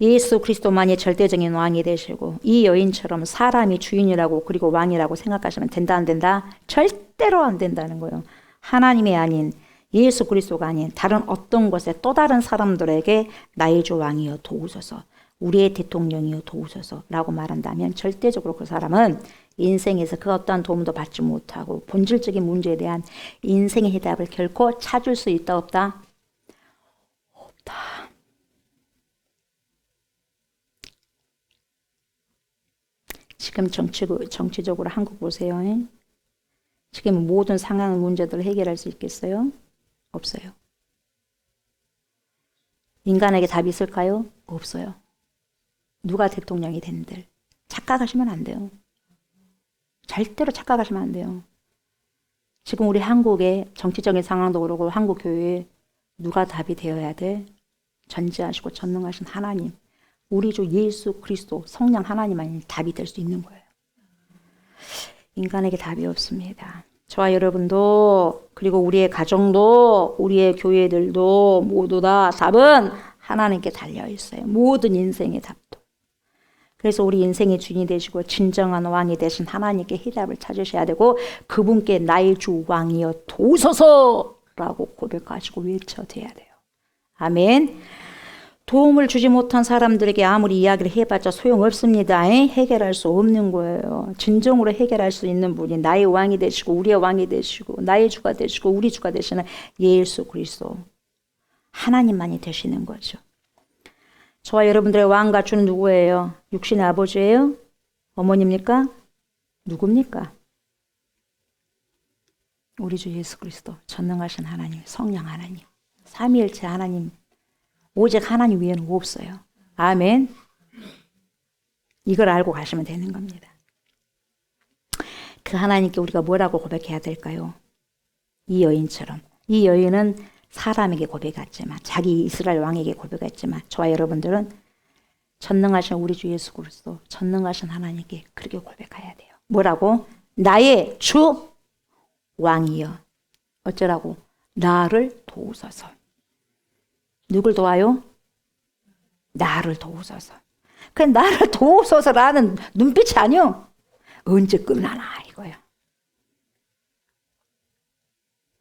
예수 그리스도만이 절대적인 왕이 되시고 이 여인처럼 사람이 주인이라고 그리고 왕이라고 생각하시면 된다 안 된다? 절대로 안 된다는 거예요. 하나님이 아닌 예수 그리스도가 아닌 다른 어떤 것에 또 다른 사람들에게 나의 주 왕이여 도우소서, 우리의 대통령이여 도우소서 라고 말한다면 절대적으로 그 사람은 인생에서 그 어떠한 도움도 받지 못하고 본질적인 문제에 대한 인생의 해답을 결코 찾을 수 있다 없다? 없다. 지금 정치적으로 한국 보세요. 지금 모든 상황 문제들을 해결할 수 있겠어요? 없어요. 인간에게 답이 있을까요? 없어요. 누가 대통령이 된들 착각하시면 안 돼요. 절대로 착각하시면 안 돼요. 지금 우리 한국의 정치적인 상황도 그렇고 한국 교회에 누가 답이 되어야 돼? 전지하시고 전능하신 하나님, 우리 주 예수 그리스도 성령 하나님만이 답이 될 수 있는 거예요. 인간에게 답이 없습니다. 저와 여러분도 그리고 우리의 가정도 우리의 교회들도 모두 다 답은 하나님께 달려 있어요. 모든 인생의 답도. 그래서 우리 인생의 주인이 되시고 진정한 왕이 되신 하나님께 해답을 찾으셔야 되고 그분께 나의 주 왕이여 도우소서라고 고백하시고 외쳐드려야 돼요. 아멘. 도움을 주지 못한 사람들에게 아무리 이야기를 해봤자 소용없습니다. 해결할 수 없는 거예요. 진정으로 해결할 수 있는 분이 나의 왕이 되시고 우리의 왕이 되시고 나의 주가 되시고 우리 주가 되시는 예수 그리스도 하나님만이 되시는 거죠. 저와 여러분들의 왕과 주는 누구예요? 육신의 아버지예요? 어머니입니까? 누굽니까? 우리 주 예수 그리스도 전능하신 하나님, 성령 하나님, 삼위일체 하나님, 오직 하나님 외에는 없어요. 아멘. 이걸 알고 가시면 되는 겁니다. 그 하나님께 우리가 뭐라고 고백해야 될까요? 이 여인처럼. 이 여인은 사람에게 고백했지만 자기 이스라엘 왕에게 고백했지만 저와 여러분들은 전능하신 우리 주 예수 그리스도 전능하신 하나님께 그렇게 고백해야 돼요. 뭐라고? 나의 주 왕이여 어쩌라고? 나를 도우소서. 누굴 도와요? 나를 도우소서. 그 나를 도우소서라는 눈빛이 아니요. 언제 끝나나 이거야.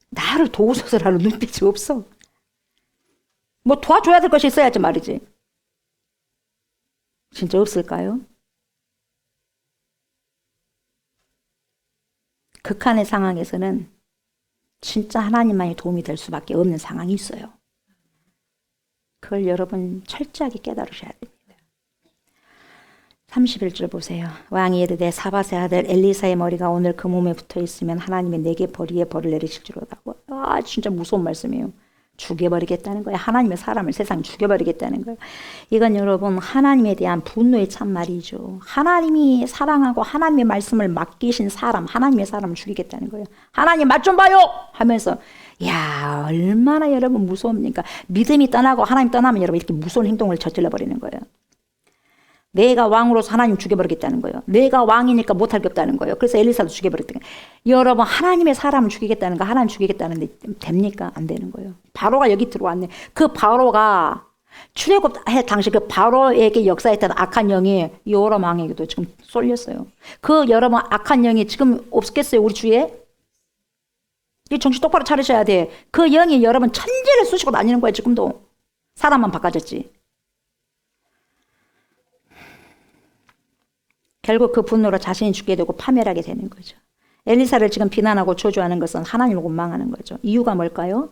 나를 도우소서라는 눈빛이 없어. 뭐 도와줘야 될 것이 있어야지 말이지. 진짜 없을까요? 극한의 상황에서는 진짜 하나님만이 도움이 될 수밖에 없는 상황이 있어요. 그걸 여러분 철저하게 깨달으셔야 됩니다. 31절 보세요. 왕이 이르되 사밧의 아들 엘리사의 머리가 오늘 그 몸에 붙어 있으면 하나님이 내게 벌이에 벌을 내리실지로다고. 아 진짜 무서운 말씀이에요. 죽여버리겠다는 거예요. 하나님의 사람을 세상 죽여버리겠다는 거예요. 이건 여러분 하나님에 대한 분노의 참말이죠. 하나님이 사랑하고 하나님의 말씀을 맡기신 사람, 하나님의 사람을 죽이겠다는 거예요. 하나님 맛 좀 봐요 하면서 야 얼마나 여러분 무서웁니까? 믿음이 떠나고 하나님 떠나면 여러분 이렇게 무서운 행동을 저질러 버리는 거예요. 내가 왕으로서 하나님 죽여버리겠다는 거예요. 내가 왕이니까 못할 게 없다는 거예요. 그래서 엘리사도 죽여버렸다는 거예요. 여러분 하나님의 사람을 죽이겠다는 거 하나님 죽이겠다는데 됩니까? 안 되는 거예요. 바로가 여기 들어왔네. 그 바로가 출애굽해 당시 그 바로에게 역사했던 악한 영이 여호람 왕에게도 지금 쏠렸어요. 그 여러분 악한 영이 지금 없겠어요 우리 주위에? 이 정신 똑바로 차리셔야 돼. 그 영이 여러분 천지를 쑤시고 다니는 거예요 지금도. 사람만 바꿔졌지. 결국 그 분노로 자신이 죽게 되고 파멸하게 되는 거죠. 엘리사를 지금 비난하고 저주하는 것은 하나님을 원망하는 거죠. 이유가 뭘까요?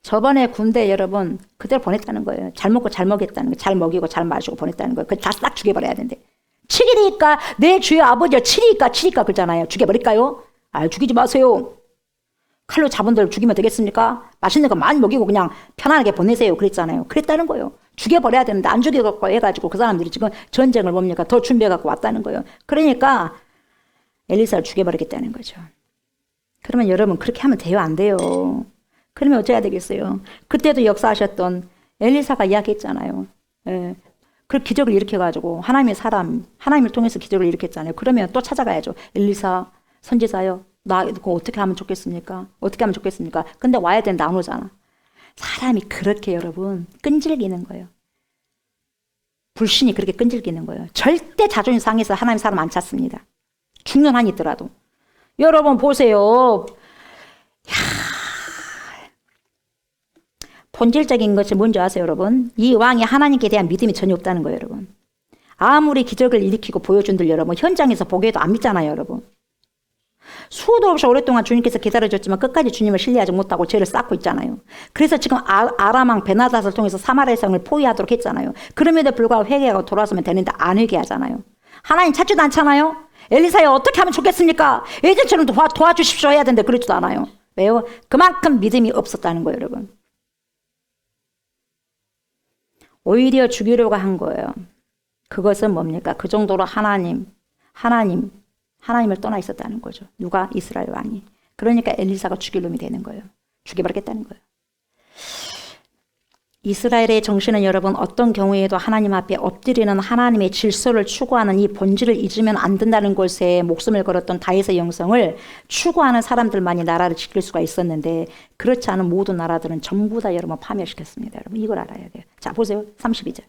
저번에 군대 여러분 그대로 보냈다는 거예요. 잘 먹고 잘 먹였다는 거예요. 잘 먹이고 잘 마시고 보냈다는 거예요. 그걸 다 싹 죽여버려야 되는데 7일이니까 내 주의 아버지가 7이니까 그러잖아요. 죽여버릴까요? 아 죽이지 마세요. 칼로 잡은 데를 죽이면 되겠습니까? 맛있는 거 많이 먹이고 그냥 편안하게 보내세요. 그랬잖아요. 그랬다는 거예요. 죽여버려야 되는데 안 죽여갖고 해가지고 그 사람들이 지금 전쟁을 뭡니까? 더 준비해갖고 왔다는 거예요. 그러니까 엘리사를 죽여버리겠다는 거죠. 그러면 여러분 그렇게 하면 돼요? 안 돼요? 그러면 어째야 되겠어요? 그때도 역사하셨던 엘리사가 이야기했잖아요. 예. 그 기적을 일으켜가지고 하나님의 사람, 하나님을 통해서 기적을 일으켰잖아요. 그러면 또 찾아가야죠. 엘리사 선지자요. 나 이거 어떻게 하면 좋겠습니까? 어떻게 하면 좋겠습니까? 근데 와야 되는데 안 오잖아. 사람이 그렇게 여러분 끈질기는 거예요. 불신이 그렇게 끈질기는 거예요. 절대 자존심 상해서 하나님 사람 안 찾습니다. 죽는 한이 있더라도. 여러분 보세요. 본질적인 것이 뭔지 아세요, 여러분? 이 왕이 하나님께 대한 믿음이 전혀 없다는 거예요, 여러분. 아무리 기적을 일으키고 보여준들 여러분, 현장에서 보기에도 안 믿잖아요, 여러분. 수도 없이 오랫동안 주님께서 기다려줬지만 끝까지 주님을 신뢰하지 못하고 죄를 쌓고 있잖아요. 그래서 지금 아람왕 베나닷을 통해서 사마리아 성을 포위하도록 했잖아요. 그럼에도 불구하고 회개하고 돌아서면 되는데 안 회개하잖아요. 하나님 찾지도 않잖아요. 엘리사야 어떻게 하면 좋겠습니까? 예전처럼 도와주십시오 해야 되는데 그러지도 않아요. 왜요? 그만큼 믿음이 없었다는 거예요, 여러분. 오히려 죽이려고 한 거예요. 그것은 뭡니까? 그 정도로 하나님을 떠나 있었다는 거죠. 누가? 이스라엘 왕이. 그러니까 엘리사가 죽일 놈이 되는 거예요. 죽여버리겠다는 거예요. 이스라엘의 정신은 여러분 어떤 경우에도 하나님 앞에 엎드리는 하나님의 질서를 추구하는 이 본질을 잊으면 안 된다는 것에 목숨을 걸었던 다윗의 영성을 추구하는 사람들만이 나라를 지킬 수가 있었는데 그렇지 않은 모든 나라들은 전부 다 여러분 파멸시켰습니다. 여러분 이걸 알아야 돼요. 자 보세요. 32절.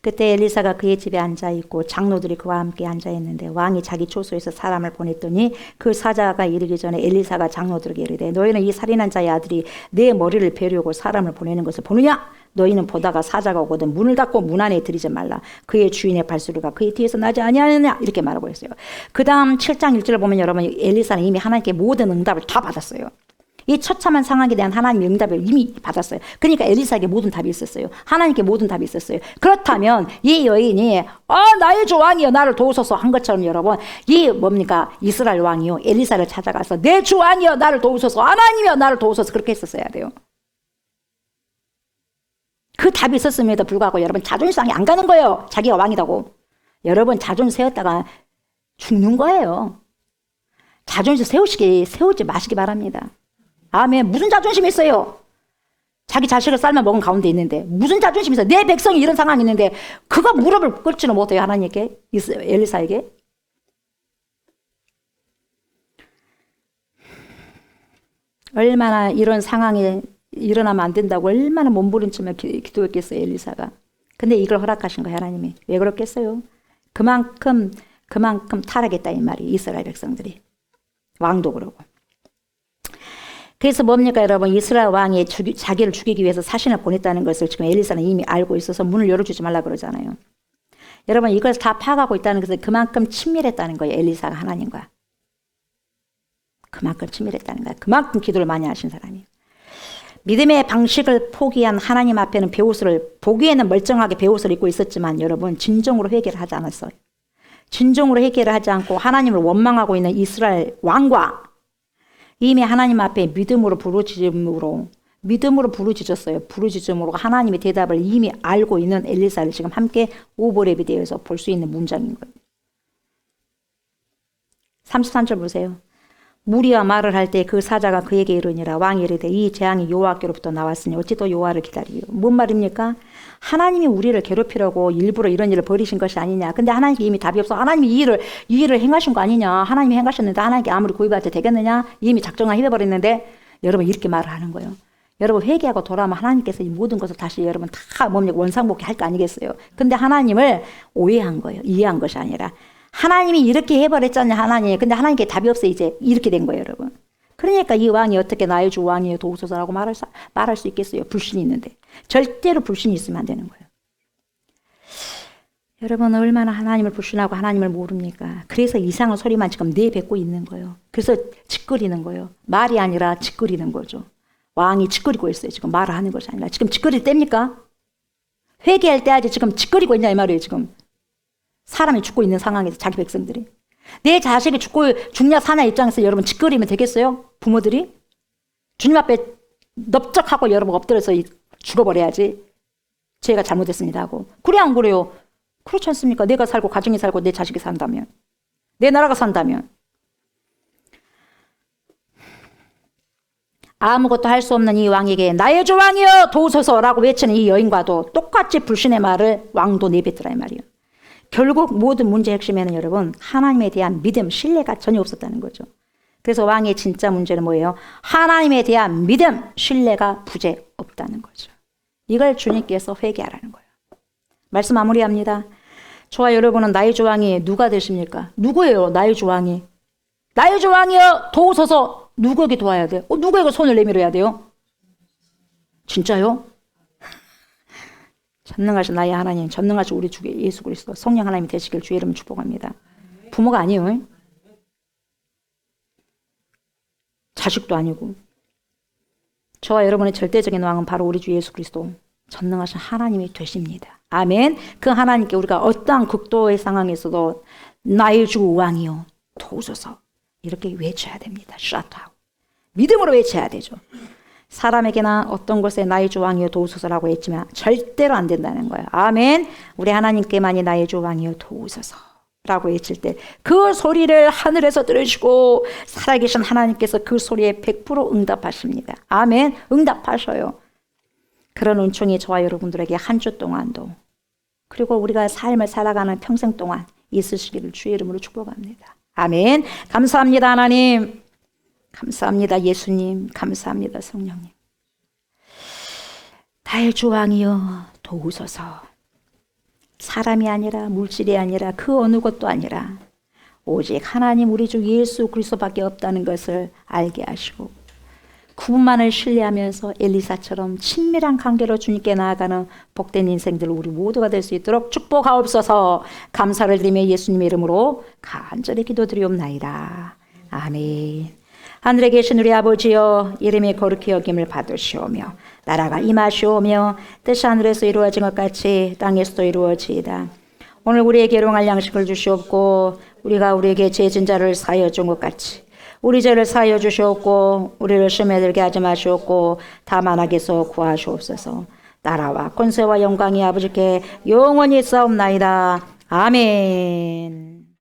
그때 엘리사가 그의 집에 앉아있고 장로들이 그와 함께 앉아있는데 왕이 자기 초소에서 사람을 보냈더니 그 사자가 이르기 전에 엘리사가 장로들에게 이르되 너희는 이 살인한 자의 아들이 내 머리를 베려고 사람을 보내는 것을 보느냐? 너희는 보다가 사자가 오거든 문을 닫고 문 안에 들이지 말라. 그의 주인의 발소리가 그의 뒤에서 나지 아니하느냐? 이렇게 말하고 있어요. 그 다음 7장 1절을 보면 여러분 엘리사는 이미 하나님께 모든 응답을 다 받았어요. 이 처참한 상황에 대한 하나님의 응답을 이미 받았어요. 그러니까 엘리사에게 모든 답이 있었어요. 하나님께 모든 답이 있었어요. 그렇다면 이 여인이 나의 주 왕이여 나를 도우소서 한 것처럼 여러분 이 뭡니까? 이스라엘 왕이요 엘리사를 찾아가서 내 주 왕이여 나를 도우소서 하나님이여 나를 도우소서 그렇게 했었어야 돼요. 그 답이 있었음에도 불구하고 여러분 자존심 상해 안 가는 거예요. 자기가 왕이라고. 여러분 자존심 세웠다가 죽는 거예요. 자존심 세우지 마시기 바랍니다. 아멘. 무슨 자존심이 있어요? 자기 자식을 삶아 먹은 가운데 있는데 무슨 자존심이 있어요? 내 백성이 이런 상황이 있는데 그거 무릎을 꿇지는 못해요. 하나님께 엘리사에게. 얼마나 이런 상황이 일어나면 안 된다고 얼마나 몸부림치며 기도했겠어요. 엘리사가. 근데 이걸 허락하신 거예요. 하나님이. 왜 그렇겠어요? 그만큼 타락했다 이 말이 이스라엘 백성들이. 왕도 그러고. 그래서 뭡니까 여러분 이스라엘 왕이 자기를 죽이기 위해서 사신을 보냈다는 것을 지금 엘리사는 이미 알고 있어서 문을 열어주지 말라 그러잖아요. 여러분 이걸 다 파악하고 있다는 것은 그만큼 친밀했다는 거예요. 엘리사가 하나님과. 그만큼 친밀했다는 거예요. 그만큼 기도를 많이 하신 사람이에요. 믿음의 방식을 포기한 하나님 앞에는 베옷을 보기에는 멀쩡하게 베옷을 입고 있었지만 여러분 진정으로 회개를 하지 않았어요. 진정으로 회개를 하지 않고 하나님을 원망하고 있는 이스라엘 왕과 이미 하나님 앞에 믿음으로 부르짖음으로 하나님의 대답을 이미 알고 있는 엘리사를 지금 함께 오보렙에 대해서 볼 수 있는 문장인 거예요. 33절 보세요. 무리와 말을 할 때 그 사자가 그에게 이르니라. 왕이 이르되 이 재앙이 여호와께로부터 나왔으니 어찌 또 여호와를 기다리요. 뭔 말입니까? 하나님이 우리를 괴롭히려고 일부러 이런 일을 벌이신 것이 아니냐. 근데 하나님께 이미 답이 없어. 하나님이 이 일을 행하신 거 아니냐. 하나님이 행하셨는데 하나님께 아무리 구입해도 되겠느냐. 이미 작정을 해버렸는데 여러분 이렇게 말을 하는 거예요. 여러분 회개하고 돌아오면 하나님께서 이 모든 것을 다시 여러분 다 원상복귀 할 거 아니겠어요. 근데 하나님을 오해한 거예요. 이해한 것이 아니라 하나님이 이렇게 해버렸잖아요. 하나님. 근데 하나님께 답이 없어 이제 이렇게 된 거예요. 여러분. 그러니까 이 왕이 어떻게 나의 주 왕이에요 도우소서라고 말할 수 있겠어요. 불신이 있는데. 절대로 불신이 있으면 안 되는 거예요. 여러분 얼마나 하나님을 불신하고 하나님을 모릅니까? 그래서 이상한 소리만 지금 내뱉고 있는 거예요. 그래서 짓거리는 거예요. 말이 아니라 짓거리는 거죠. 왕이 짓거리고 있어요. 지금 말을 하는 것이 아니라. 지금 짓거릴 때입니까? 회개할 때 아직 지금 짓거리고 있냐 이 말이에요. 지금. 사람이 죽고 있는 상황에서 자기 백성들이. 내 자식이 죽냐 사냐 입장에서 여러분 짓거리면 되겠어요? 부모들이? 주님 앞에 넙적하고 여러분 엎드려서 죽어버려야지. 제가 잘못했습니다 하고. 그래 안 그래요? 그렇지 않습니까? 내가 살고 가정이 살고 내 자식이 산다면. 내 나라가 산다면. 아무것도 할 수 없는 이 왕에게 나의 주 왕이여 도우소서라고 외치는 이 여인과도 똑같이 불신의 말을 왕도 내뱉더라 이 말이에요. 결국 모든 문제의 핵심에는 여러분 하나님에 대한 믿음, 신뢰가 전혀 없었다는 거죠. 그래서 왕의 진짜 문제는 뭐예요? 하나님에 대한 믿음, 신뢰가 부재 없다는 거죠. 이걸 주님께서 회개하라는 거예요. 말씀 마무리합니다. 저와 여러분은 나의 조왕이 누가 되십니까? 누구예요? 나의 조왕이. 나의 조왕이여 도우소서. 누구에게 도와야 돼요? 누구에게 손을 내밀어야 돼요? 진짜요? 전능하신 나의 하나님, 전능하신 우리 주 예수 그리스도 성령 하나님이 되시길 주의 이름 축복합니다. 부모가 아니에요. 자식도 아니고. 저와 여러분의 절대적인 왕은 바로 우리 주 예수 그리스도 전능하신 하나님이 되십니다. 아멘. 그 하나님께 우리가 어떠한 극도의 상황에서도 나의 주 왕이요 도우소서 이렇게 외쳐야 됩니다. 샤트하고 믿음으로 외쳐야 되죠. 사람에게나 어떤 것에 나의 주 왕이요 도우소서라고 했지만 절대로 안 된다는 거예요. 아멘. 우리 하나님께만이 나의 주 왕이요 도우소서 라고 외칠 때 그 소리를 하늘에서 들으시고 살아계신 하나님께서 그 소리에 100% 응답하십니다. 아멘. 응답하셔요. 그런 은총이 저와 여러분들에게 한 주 동안도 그리고 우리가 삶을 살아가는 평생 동안 있으시기를 주의 이름으로 축복합니다. 아멘. 감사합니다 하나님. 감사합니다 예수님. 감사합니다 성령님. 나의 주 왕이여 도우소서. 사람이 아니라 물질이 아니라 그 어느 것도 아니라 오직 하나님 우리 주 예수 그리스도밖에 없다는 것을 알게 하시고 그분만을 신뢰하면서 엘리사처럼 친밀한 관계로 주님께 나아가는 복된 인생들 우리 모두가 될 수 있도록 축복하옵소서. 감사를 드리며 예수님의 이름으로 간절히 기도드리옵나이다. 아멘. 하늘에 계신 우리 아버지여 이름이 거룩히 여김을 받으시오며 나라가 임하시오며 뜻이 하늘에서 이루어진 것 같이 땅에서도 이루어지이다. 오늘 우리에게 일용할 양식을 주시옵고 우리가 우리에게 죄진 자를 사하여 준 것 같이 우리 죄를 사하여 주시옵고 우리를 시험에 들게 하지 마시옵고 다만 악에서 구하시옵소서. 나라와 권세와 영광이 아버지께 영원히 있사옵나이다. 아멘.